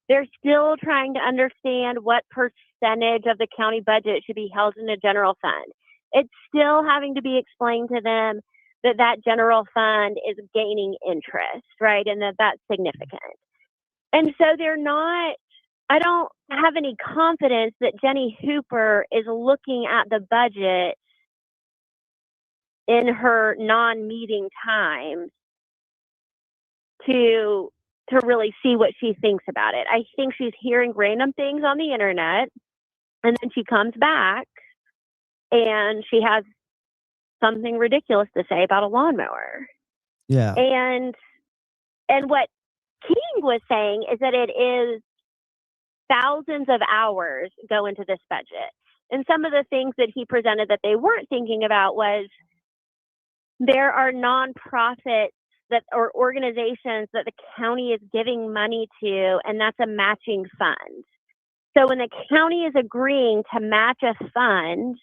They're still trying to understand what percentage of the county budget should be held in a general fund. It's still having to be explained to them that that general fund is gaining interest, right? And that that's significant. And so they're not, I don't have any confidence that Jenny Hooper is looking at the budget in her non-meeting times to really see what she thinks about it. I think she's hearing random things on the internet, and then she comes back and she has something ridiculous to say about a lawnmower. Yeah. And what King was saying is that it is thousands of hours go into this budget. And some of the things that he presented that they weren't thinking about was there are nonprofits that or organizations that the county is giving money to, and that's a matching fund. So when the county is agreeing to match a fund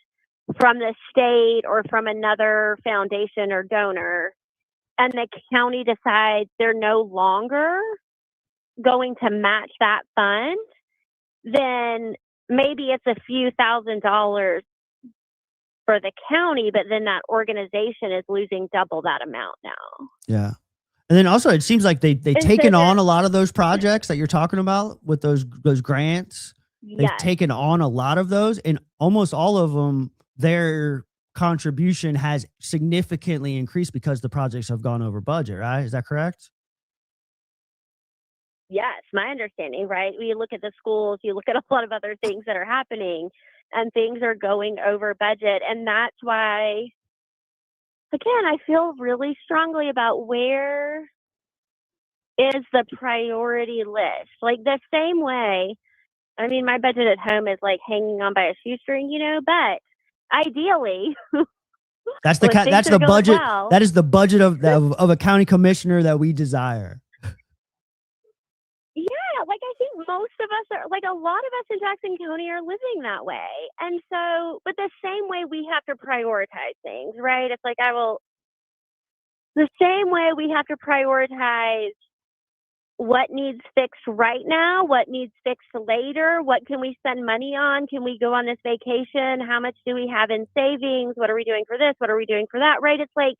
from the state or from another foundation or donor, and the county decides they're no longer going to match that fund, then maybe it's a few $1,000s for the county, but then that organization is losing double that amount now. Yeah. And then also it seems like they've And taken so on a lot of those projects that you're talking about with those grants. They've Yes. taken on a lot of those, and almost all of them, their contribution has significantly increased because the projects have gone over budget, right? Is that correct? Yes, my understanding, right? We look at the schools, you look at a lot of other things that are happening, and things are going over budget. And that's why, again, I feel really strongly about where is the priority list. Like the same way, I mean, my budget at home is like hanging on by a shoestring, but ideally, That's the when things that's are the going budget. well, That is the budget of a county commissioner that we desire. yeah, like I think most of us are, like a lot of us in Jackson County are living that way. And so, but the same way we have to prioritize things, right? It's like the same way we have to prioritize what needs fixed right now, what needs fixed later, what can we spend money on? Can we go on this vacation? How much do we have in savings? What are we doing for this? What are we doing for that? Right? It's like,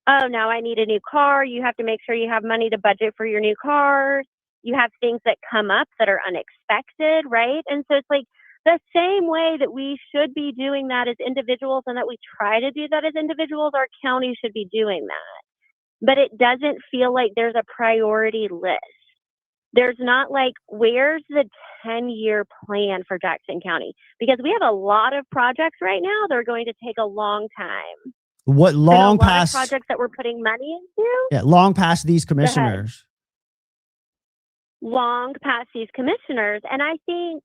oh, now I need a new car. You have to make sure you have money to budget for your new car. You have things that come up that are unexpected, right? And so it's like the same way that we should be doing that as individuals and that we try to do that as individuals, our county should be doing that. But it doesn't feel like there's a priority list. There's not like, where's the 10-year plan for Jackson County? Because we have a lot of projects right now that are going to take a long time. What And long a lot past? of projects that we're putting money into, Yeah, long past these Go ahead. commissioners. long past these commissioners. And I think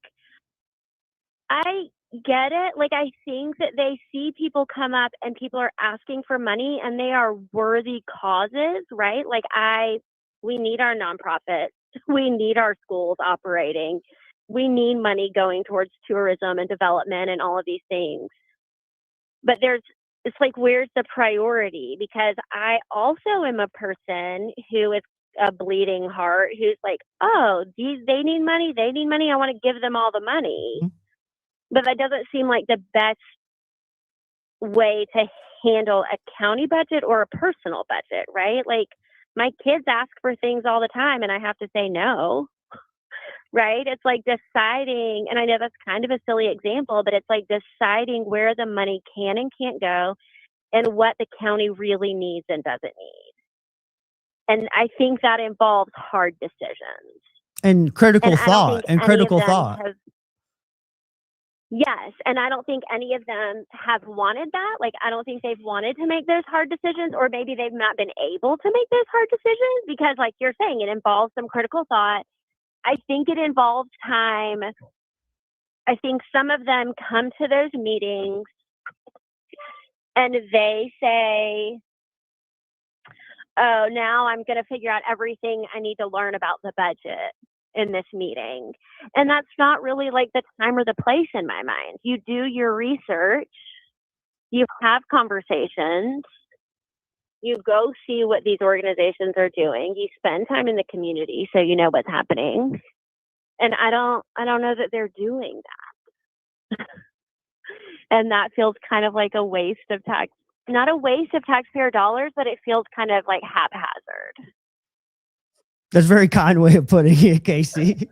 I get it. Like, I think that they see people come up and people are asking for money and they are worthy causes, right? Like, we need our nonprofits. We need our schools operating. We need money going towards tourism and development and all of these things. But it's like, where's the priority? Because I also am a person who is a bleeding heart who's like, oh, they need money. They need money. I want to give them all the money. But that doesn't seem like the best way to handle a county budget or a personal budget, right? Like, my kids ask for things all the time and I have to say no, right? It's like deciding, and I know that's kind of a silly example, but it's like deciding where the money can and can't go and what the county really needs and doesn't need. And I think that involves hard decisions. And critical And I don't thought. think And any critical of them thought. have Yes, and I don't think any of them have wanted that. Like, I don't think they've wanted to make those hard decisions, or maybe they've not been able to make those hard decisions because, like you're saying, it involves some critical thought. I think it involves time. I think some of them come to those meetings and they say, oh, now I'm going to figure out everything I need to learn about the budget in this meeting. And that's not really like the time or the place in my mind. You do your research, you have conversations, you go see what these organizations are doing, you spend time in the community so you know what's happening. And I don't know that they're doing that. And that feels kind of like a waste of not a waste of taxpayer dollars, but it feels kind of like haphazard. That's a very kind way of putting it, Casey.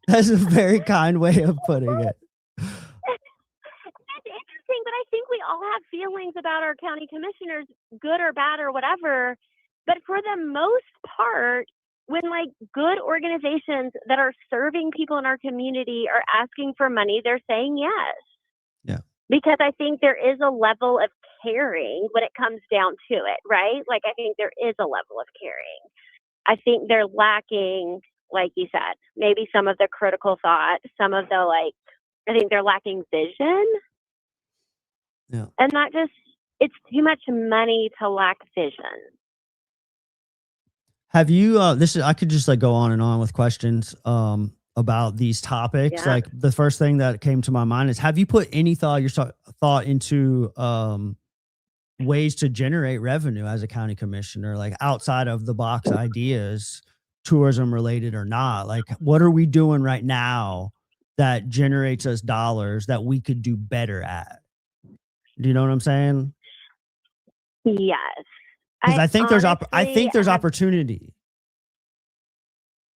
That's a very kind way of putting it. It's interesting, but I think we all have feelings about our county commissioners, good or bad or whatever. But for the most part, when like good organizations that are serving people in our community are asking for money, they're saying yes. Yeah. Because I think there is a level of caring when it comes down to it, right? Like, I think there is a level of caring. I think they're lacking, like you said, maybe some of the critical thought, some of the I think they're lacking vision. Yeah. And not just, it's too much money to lack vision. Have you I could just like go on and on with questions about these topics. Yeah. Like the first thing that came to my mind is, have you put any thought into ways to generate revenue as a county commissioner, like outside of the box ideas, tourism related or not? Like, what are we doing right now that generates us dollars that we could do better at? Do you know what I'm saying? Yes. Because I think there's honestly opportunity.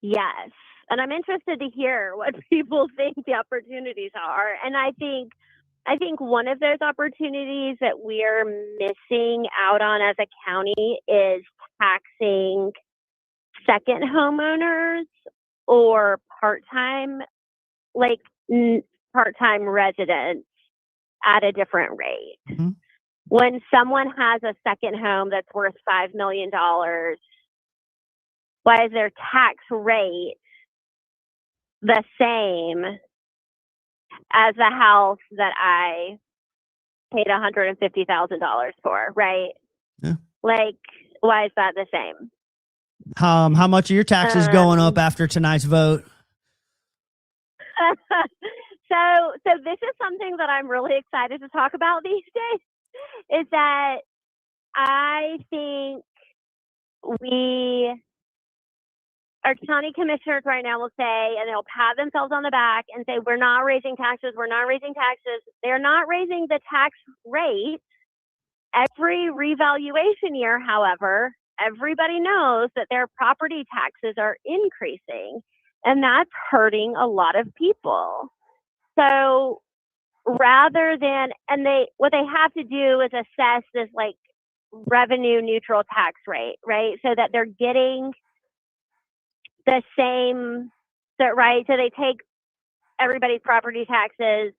Yes. And I'm interested to hear what people think the opportunities are. And I think one of those opportunities that we're missing out on as a county is taxing second homeowners or part-time residents at a different rate. Mm-hmm. When someone has a second home that's worth $5 million, why is their tax rate the same as the house that I paid $150,000 for, right? Yeah. Like, why is that the same? How much are your taxes going up after tonight's vote? So this is something that I'm really excited to talk about these days, is that I think our county commissioners right now will say, and they'll pat themselves on the back and say, we're not raising taxes. We're not raising taxes. They're not raising the tax rate every revaluation year. However, everybody knows that their property taxes are increasing, and that's hurting a lot of people. So rather than, what they have to do is assess this like revenue neutral tax rate, right? So that they're getting the same, right? So they take everybody's property taxes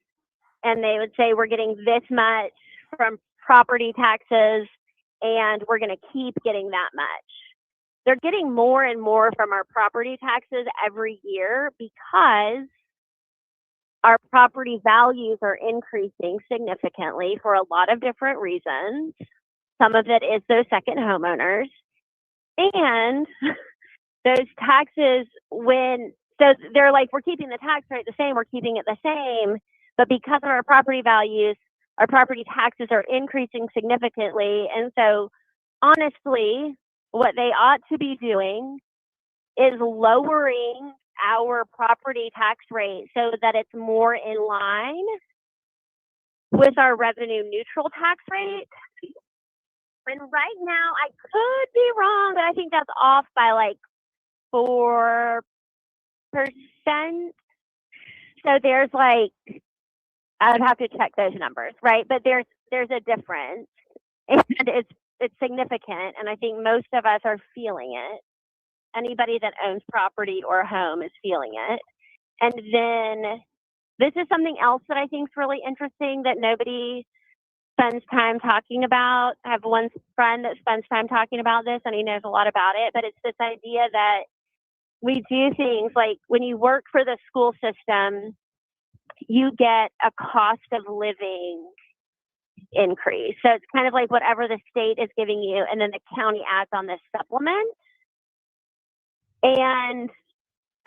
and they would say, we're getting this much from property taxes and we're going to keep getting that much. They're getting more and more from our property taxes every year because our property values are increasing significantly for a lot of different reasons. Some of it is those second homeowners. And those taxes, so they're like, we're keeping the tax rate the same, we're keeping it the same, but because of our property values, our property taxes are increasing significantly. And so honestly, what they ought to be doing is lowering our property tax rate so that it's more in line with our revenue neutral tax rate. And right now, I could be wrong, but I think that's off by like 4%. So there's like, I would have to check those numbers, right? But there's a difference, and it's significant. And I think most of us are feeling it. Anybody that owns property or a home is feeling it. And then this is something else that I think is really interesting that nobody spends time talking about. I have one friend that spends time talking about this, and he knows a lot about it, but it's this idea that we do things like when you work for the school system, you get a cost of living increase. So it's kind of like whatever the state is giving you, and then the county adds on this supplement. And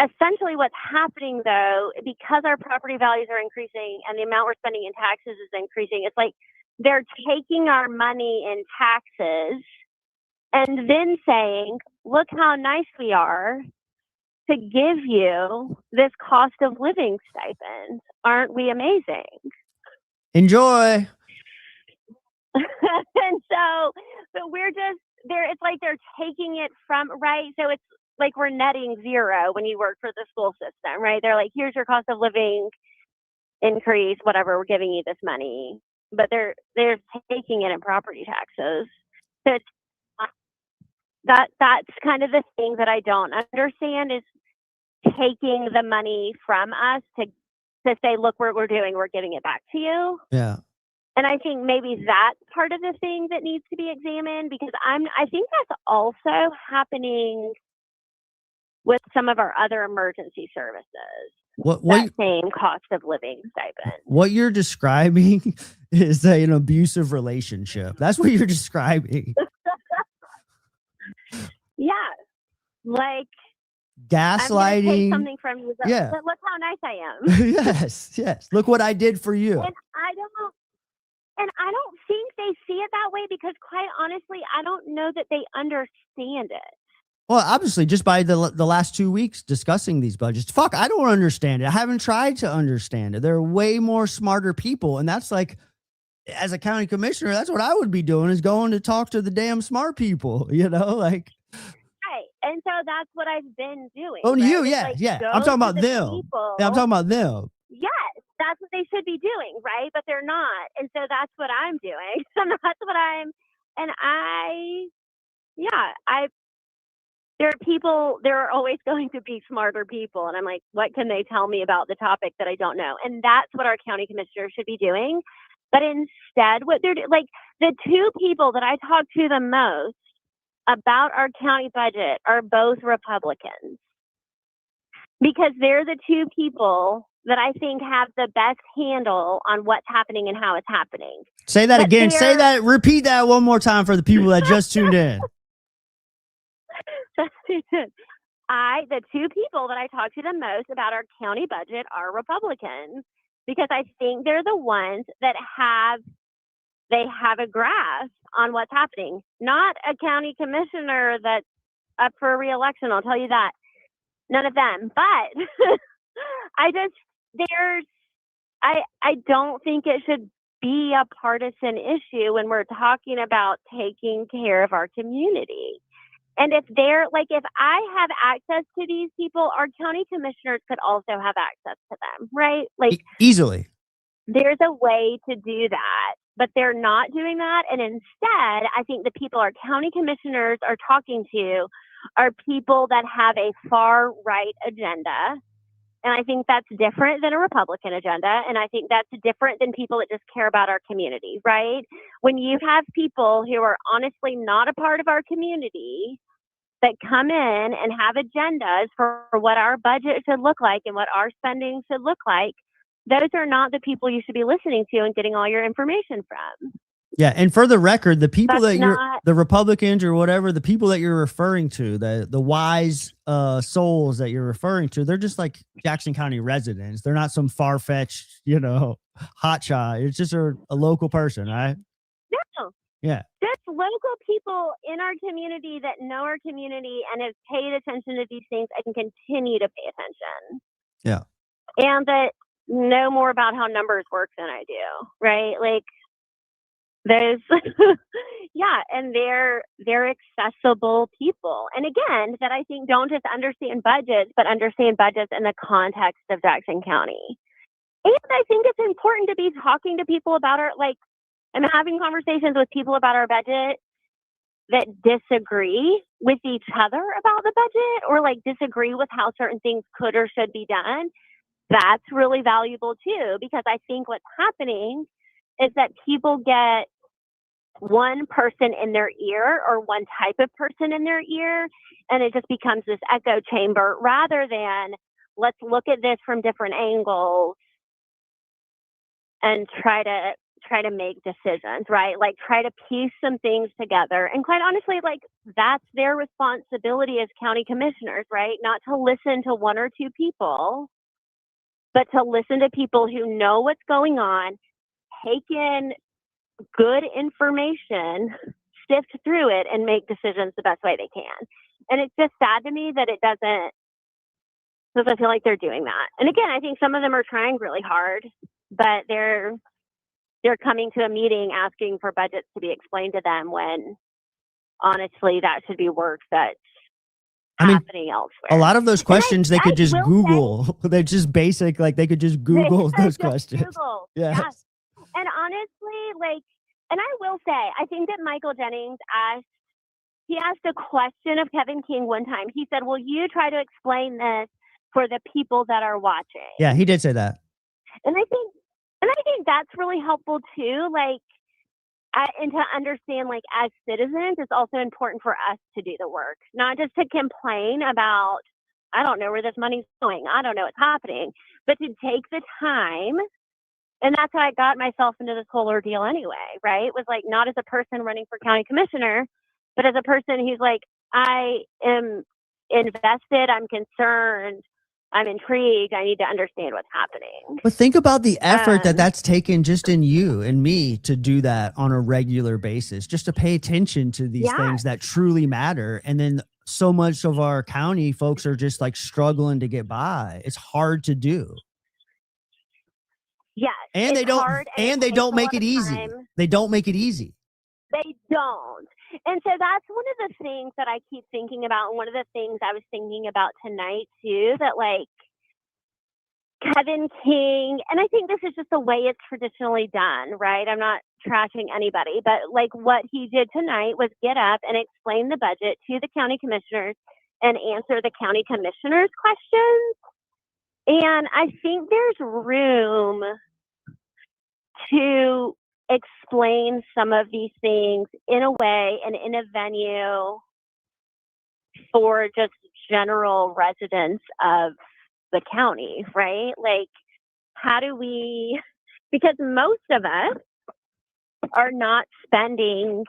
essentially what's happening though, because our property values are increasing and the amount we're spending in taxes is increasing, it's like they're taking our money in taxes and then saying, look how nice we are to give you this cost of living stipend. Aren't we amazing? Enjoy. And so, but we're just there. It's like they're taking it from, right? So it's like we're netting zero when you work for the school system, right? They're like, here's your cost of living increase, whatever, we're giving you this money, but they're taking it in property taxes. So it's that's kind of the thing that I don't understand is taking the money from us to say, look what we're doing, we're giving it back to you. Yeah. And I think maybe that's part of the thing that needs to be examined, because I think that's also happening with some of our other emergency services. That same cost of living stipend. What you're describing is an abusive relationship. That's what you're describing. Yeah. Like Gaslighting. I'm gonna take something from you, but Yeah. look how nice I am. Yes. Look what I did for you. And I don't think they see it that way, because quite honestly, I don't know that they understand it. Well, obviously, just by the last 2 weeks discussing these budgets, fuck, I don't understand it. I haven't tried to understand it. There are way more smarter people, and that's like, as a county commissioner, that's what I would be doing, is going to talk to the damn smart people, like. Right, and so that's what I've been doing. Oh, right? you, It's yeah, like, yeah. go I'm talking to about the them. people. Yeah, I'm talking about them. Yes, that's what they should be doing, right? But they're not, and so that's what I'm doing. And that's what there are always going to be smarter people. And I'm like, what can they tell me about the topic that I don't know? And that's what our county commissioner should be doing. But instead, what they're like, the two people that I talk to the most about our county budget are both Republicans, because they're the two people that I think have the best handle on what's happening and how it's happening. Say that But again. Say that. Repeat that one more time for the people that just tuned in. The two people that I talk to the most about our county budget are Republicans, because I think they're the ones that have a grasp on what's happening. Not a county commissioner that's up for re-election, I'll tell you that. None of them. But I don't think it should be a partisan issue when we're talking about taking care of our community. And if I have access to these people, our county commissioners could also have access to them, right? Like easily. There's a way to do that, but they're not doing that. And instead, I think the people our county commissioners are talking to are people that have a far right agenda. And I think that's different than a Republican agenda. And I think that's different than people that just care about our community, right? When you have people who are honestly not a part of our community that come in and have agendas for what our budget should look like and what our spending should look like, those are not the people you should be listening to and getting all your information from. Yeah, and for the record, the people That's that the Republicans or whatever, the people that you're referring to, the wise souls that you're referring to, they're just like Jackson County residents. They're not some far-fetched, hotshot. It's just a local person, right? No. Yeah. Just local people in our community that know our community and have paid attention to these things and continue to pay attention. Yeah. And that know more about how numbers work than I do, right? Like, there's and they're accessible people, and again, that I think don't just understand budgets, but understand budgets in the context of Jackson County. And I think it's important to be talking to people about I'm having conversations with people about our budget that disagree with each other about the budget, or disagree with how certain things could or should be done. that's really valuable too, because I think what's happening is that people get one person in their ear or one type of person in their ear, and it just becomes this echo chamber rather than let's look at this from different angles and try to make decisions, right? Like try to piece some things together. And quite honestly, like that's their responsibility as county commissioners, right? Not to listen to one or two people, but to listen to people who know what's going on, take in good information, sift through it, and make decisions the best way they can. And it's just sad to me that it doesn't feel like they're doing that. And again, I think some of them are trying really hard, but they're coming to a meeting asking for budgets to be explained to them when honestly that should be work that's happening elsewhere. A lot of those questions they could just will Google. They're just basic, like they could just Google those questions. Google. Yes. Yeah. And honestly, like, and I will say, I think that Michael Jennings asked a question of Kevin King one time. He said, "Will you try to explain this for the people that are watching?" Yeah, he did say that. And I think that's really helpful too. Like, and to understand, like, as citizens, it's also important for us to do the work, not just to complain about, I don't know where this money's going, I don't know what's happening, but to take the time. And that's how I got myself into this whole ordeal anyway, right? It was like not as a person running for county commissioner, but as a person who's like, I am invested, I'm concerned, I'm intrigued, I need to understand what's happening. But think about the effort that's taken just in you and me to do that on a regular basis, just to pay attention to these things that truly matter. And then so much of our county folks are just like struggling to get by. It's hard to do. Yes. And they don't make it easy. They don't make it easy. They don't. And so that's one of the things that I keep thinking about. And one of the things I was thinking about tonight too, that like Kevin King, and I think this is just the way it's traditionally done, right? I'm not trashing anybody, but like what he did tonight was get up and explain the budget to the county commissioners and answer the county commissioners' questions. And I think there's room to explain some of these things in a way and in a venue for just general residents of the county, right? Like, how do we, because most of us are not spending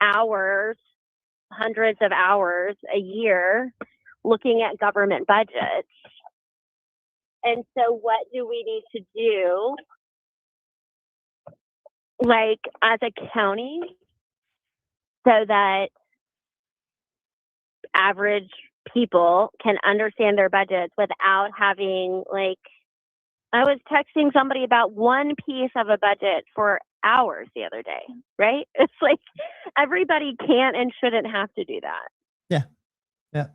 hours, hundreds of hours a year looking at government budgets. And so what do we need to do, like, as a county, so that average people can understand their budgets without having, like, I was texting somebody about one piece of a budget for hours the other day, right? It's like everybody can't and shouldn't have to do that. Yeah. Yeah.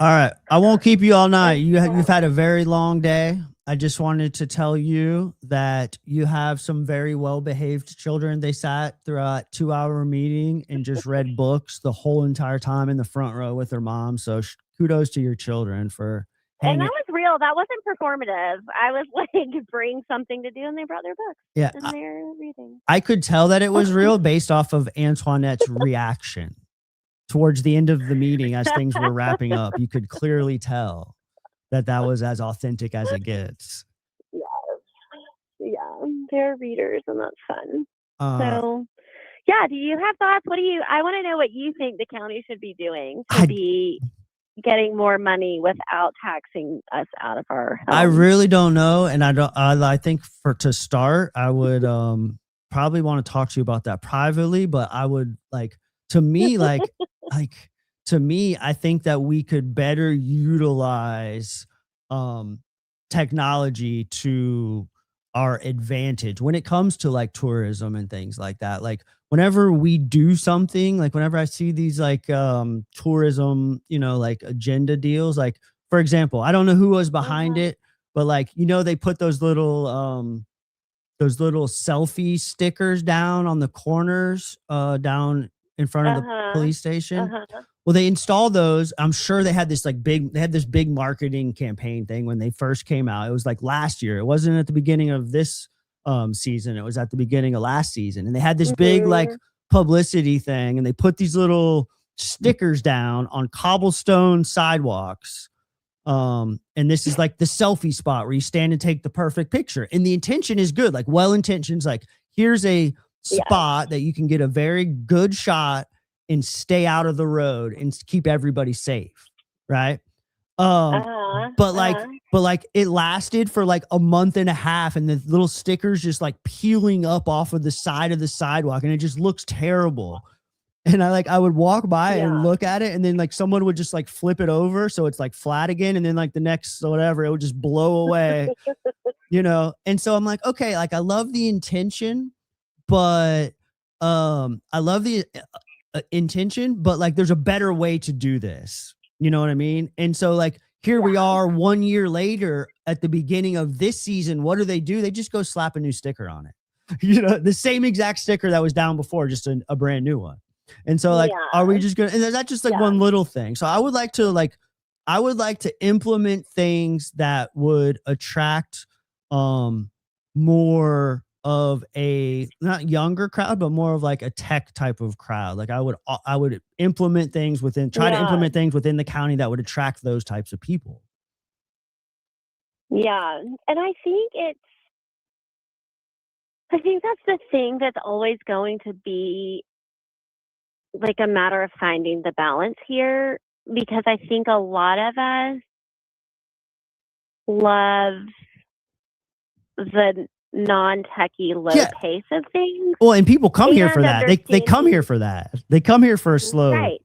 All right. I won't keep you all night. You've had a very long day. I just wanted to tell you that you have some very well-behaved children. They sat through a 2-hour meeting and just read books the whole entire time in the front row with their mom. So kudos to your children for hanging. And that was real. That wasn't performative. I was like, bring something to do, and they brought their books. Yeah. And they're reading. I could tell that it was real based off of Antoinette's reaction towards the end of the meeting as things were wrapping up. You could clearly tell that was as authentic as it gets. Yeah, they're readers, and that's fun. Uh, So, yeah, do you have thoughts? I want to know what you think the county should be doing to be getting more money without taxing us out of our homes. I really don't know. And I think to start, I would probably want to talk to you about that privately, but I would to me, I think that we could better utilize technology to our advantage when it comes to like tourism and things like that. Like whenever we do something, like whenever I see these tourism, like agenda deals, like for example, I don't know who was behind it, but they put those little selfie stickers down on the corners down in front of the Uh-huh. police station. Uh-huh. Well, they installed those. I'm sure they had this big marketing campaign thing when they first came out. It was like last year. It wasn't at the beginning of this season. It was at the beginning of last season. And they had this big like publicity thing, and they put these little stickers down on cobblestone sidewalks. And this is like the selfie spot where you stand and take the perfect picture. And the intention is good, like well intentions, like here's a spot that you can get a very good shot and stay out of the road and keep everybody safe, right? But like it lasted for like a month and a half, and the little stickers just like peeling up off of the side of the sidewalk, and it just looks terrible. And I would walk by and look at it, and then like someone would just like flip it over so it's like flat again, and then like the next whatever, it would just blow away, you know? And so I'm like, okay, like I love the intention, but I love the intention, but like there's a better way to do this. You know what I mean? And so like here we are 1 year later at the beginning of this season. What do? They just go slap a new sticker on it. You know, the same exact sticker that was down before, just a brand new one. And so like, are we just gonna, and that's just like one little thing. So I would like to implement things that would attract more of a not younger crowd, but more of like a tech type of crowd. Like I would implement things to implement things within the county that would attract those types of people. Yeah. And I think that's the thing that's always going to be like a matter of finding the balance here, because I think a lot of us love the non-techie low pace of things. Well, and people come here for that. They come here for that. They come here for a slow life.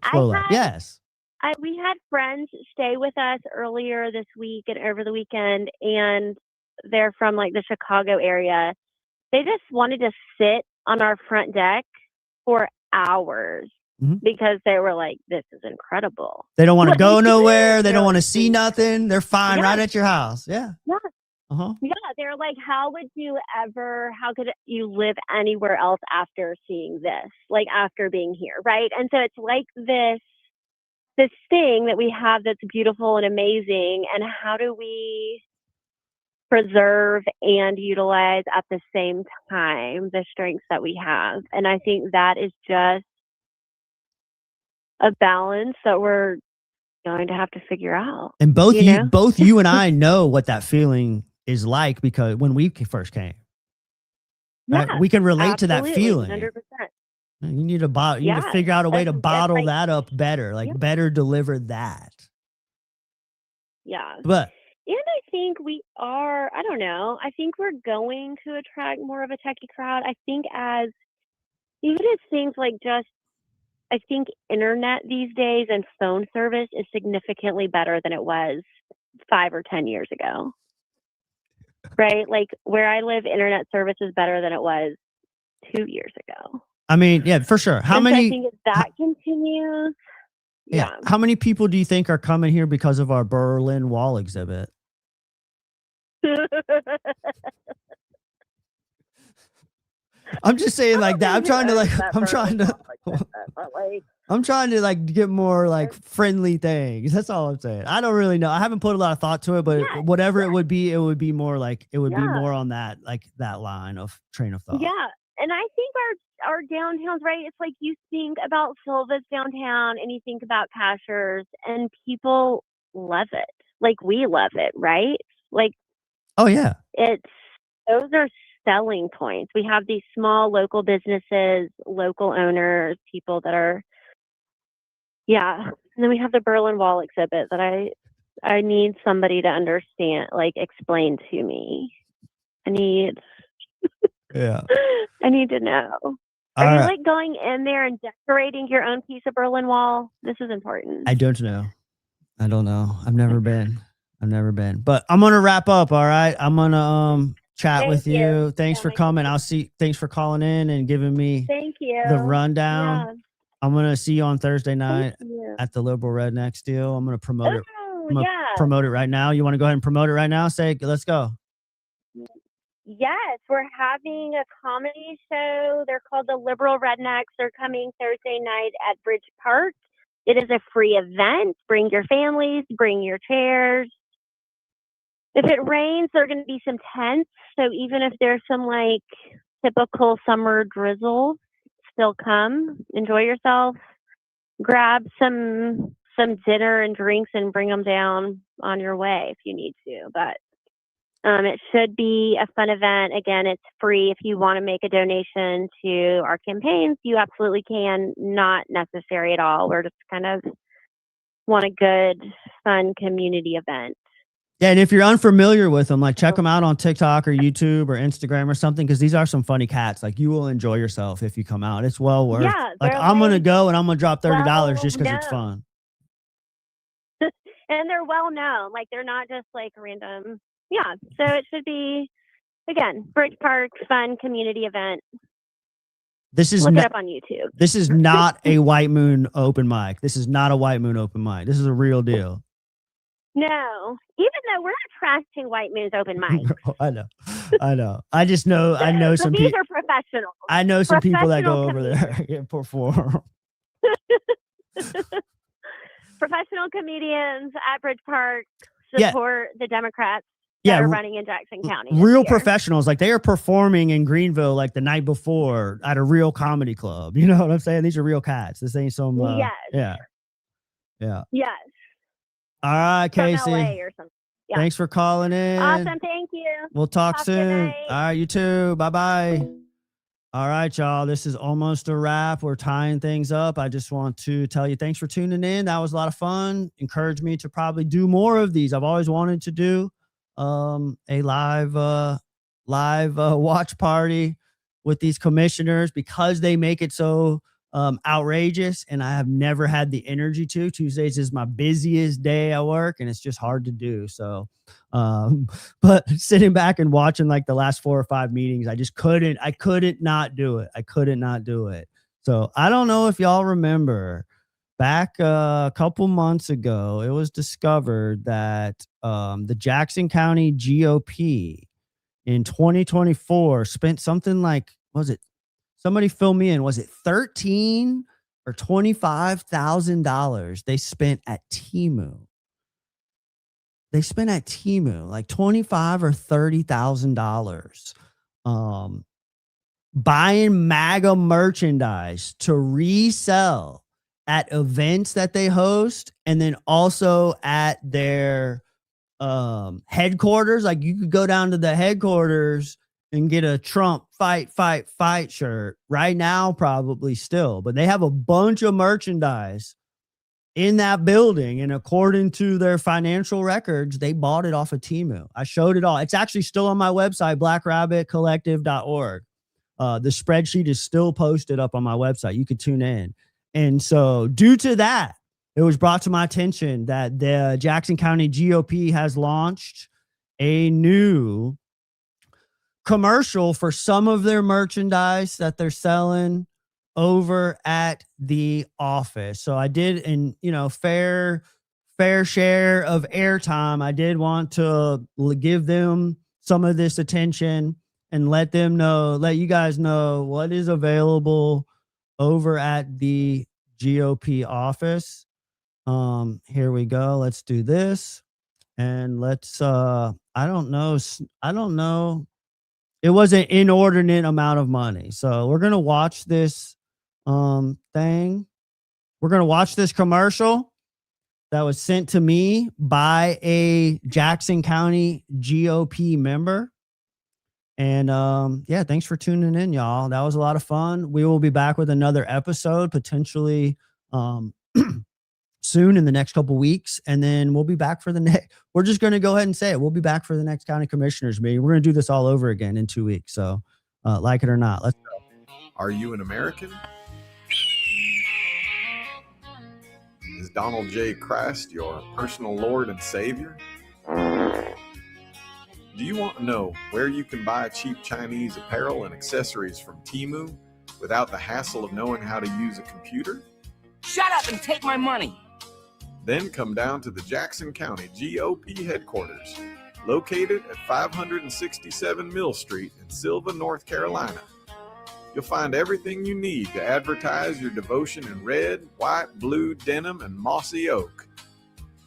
Yes. We had friends stay with us earlier this week and over the weekend, and they're from like the Chicago area. They just wanted to sit on our front deck for hours because they were like, this is incredible. They don't want to go nowhere. They don't want to see nothing. They're fine right at your house. Yeah. Yeah. Uh-huh. Yeah, they're like, how could you live anywhere else after seeing this, like after being here, right? And so it's like this thing that we have that's beautiful and amazing, and how do we preserve and utilize at the same time the strengths that we have? And I think that is just a balance that we're going to have to figure out. And both you and I know what that feeling is like, because when we first came, right, we can relate to that feeling. 100%. You need to figure out a way to bottle that up better, better deliver that. Yeah. But and I think I don't know, I think we're going to attract more of a techie crowd. I think even as things like I think internet these days and phone service is significantly better than it was 5 or 10 years ago. Right? Like where I live, internet service is better than it was 2 years ago. I mean, yeah, for sure. I think if that continues. Yeah. How many people do you think are coming here because of our Berlin Wall exhibit? I'm just saying like that. I'm trying to like get more like friendly things. That's all I'm saying. I don't really know. I haven't put a lot of thought to it, but whatever it would be more like, it would be more on that, like that line of train of thought. Yeah. And I think our downtowns, right? It's like you think about Silva's downtown and you think about Cashers, and people love it. Like we love it, right? Like, oh yeah. Those are selling points. We have these small local businesses, local owners, people that are, and then we have the Berlin Wall exhibit that I need somebody to understand, like explain to me. I need to know. Are you like going in there and decorating your own piece of Berlin Wall? This is important. I don't know. I've never been, but I'm going to wrap up. All right. I'm going to, chat with you. Thanks for coming. Thanks for calling in and giving me the rundown. Yeah. I'm going to see you on Thursday night at the Liberal Redneck Deal. I'm going to promote it. Promote it right now. You want to go ahead and promote it right now? Say, let's go. Yes, we're having a comedy show. They're called the Liberal Rednecks. They're coming Thursday night at Bridge Park. It is a free event. Bring your families, bring your chairs. If it rains, there are going to be some tents. So even if there's some like typical summer drizzle, still come, enjoy yourself, grab some dinner and drinks and bring them down on your way if you need to. But it should be a fun event. Again, it's free. If you want to make a donation to our campaigns, you absolutely can. Not necessary at all. We're just kind of want a good, fun community event. Yeah, and if you're unfamiliar with them, like check them out on TikTok or YouTube or Instagram or something, because these are some funny cats. Like you will enjoy yourself if you come out. It's well worth. Yeah, Like they're I'm gonna like go and I'm gonna drop $30 well just because it's known. fun. And they're well known. Like they're not just like random. Yeah, so it should be, again, Bridge Park, fun community event. This is Look it not up on YouTube. This is not a White Moon open mic. This is not a White Moon open mic. This is a real deal. No, even though we're not trashing White Moon's open mic. I know. I just know. I know So some these people. are professionals. I know some people that go Professional over there and perform. Professional comedians at Bridge Park Yeah. support the Democrats Yeah, that are running in Jackson County. this Real year. professionals, like they are performing in Greenville like the night before at a real comedy club. You know what I'm saying? These are real cats. This ain't some. Yes. Yeah. Yes. All right, From Casey. LA or something. Yeah. Thanks for calling in. Awesome. Thank you. We'll talk Have a good soon. night. All right, you too. Bye bye. All right, y'all. This is almost a wrap. We're tying things up. I just want to tell you thanks for tuning in. That was a lot of fun. Encourage me to probably do more of these. I've always wanted to do a live watch party with these commissioners because they make it so outrageous, and I have never had the energy to. Tuesdays is my busiest day at work, and it's just hard to do. So but sitting back and watching like the last 4 or 5 meetings, I couldn't not do it. I couldn't not do it. So I don't know if y'all remember back a couple months ago, it was discovered that the Jackson County GOP in 2024 spent something like, was it, somebody fill me in, was it $13,000 or $25,000 they spent at Temu? They spent at Temu like $25,000 or $30,000 buying MAGA merchandise to resell at events that they host, and then also at their headquarters. Like you could go down to the headquarters and get a Trump fight shirt right now, probably still, but they have a bunch of merchandise in that building, and according to their financial records, they bought it off of Temu. I showed it all. It's actually still on my website, blackrabbitcollective.org. The spreadsheet is still posted up on my website. You could tune in. And so due to that, it was brought to my attention that the Jackson County GOP has launched a new commercial for some of their merchandise that they're selling over at the office. So I did, and fair share of airtime, I did want to give them some of this attention and let you guys know what is available over at the GOP office. Here we go. Let's do this. And let's I don't know. It was an inordinate amount of money. So we're going to watch this thing. We're going to watch this commercial that was sent to me by a Jackson County GOP member. And yeah, thanks for tuning in, y'all. That was a lot of fun. We will be back with another episode potentially soon in the next couple weeks, and then we'll be back for the next. We're just going to go ahead and say it. We'll be back for the next county commissioners meeting. We're going to do this all over again in 2 weeks. So like it or not, let's go. Are you an American? Is Donald J. Christ your personal Lord and Savior? Do you want to know where you can buy cheap Chinese apparel and accessories from Temu without the hassle of knowing how to use a computer? Shut up and take my money. Then come down to the Jackson County GOP headquarters located at 567 Mill Street in Silva, North Carolina. You'll find everything you need to advertise your devotion in red, white, blue, denim, and mossy oak.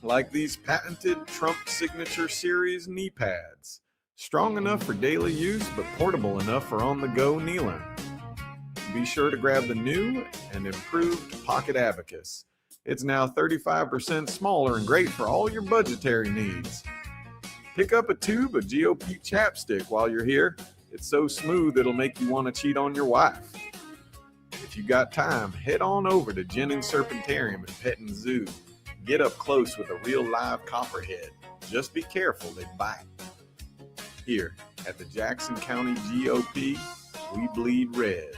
Like these patented Trump Signature Series knee pads. Strong enough for daily use, but portable enough for on-the-go kneeling. Be sure to grab the new and improved Pocket Abacus. It's now 35% smaller and great for all your budgetary needs. Pick up a tube of GOP chapstick while you're here. It's so smooth it'll make you want to cheat on your wife. If you got time, head on over to Jennings Serpentarium and Pettin Zoo. Get up close with a real live copperhead. Just be careful, they bite. Here at the Jackson County GOP, we bleed red,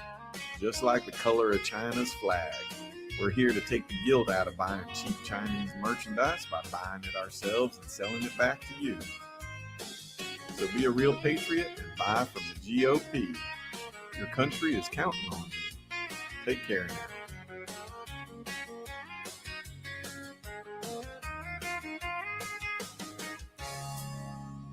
just like the color of China's flag. We're here to take the guilt out of buying cheap Chinese merchandise by buying it ourselves and selling it back to you. So be a real patriot and buy from the GOP. Your country is counting on you. Take care now.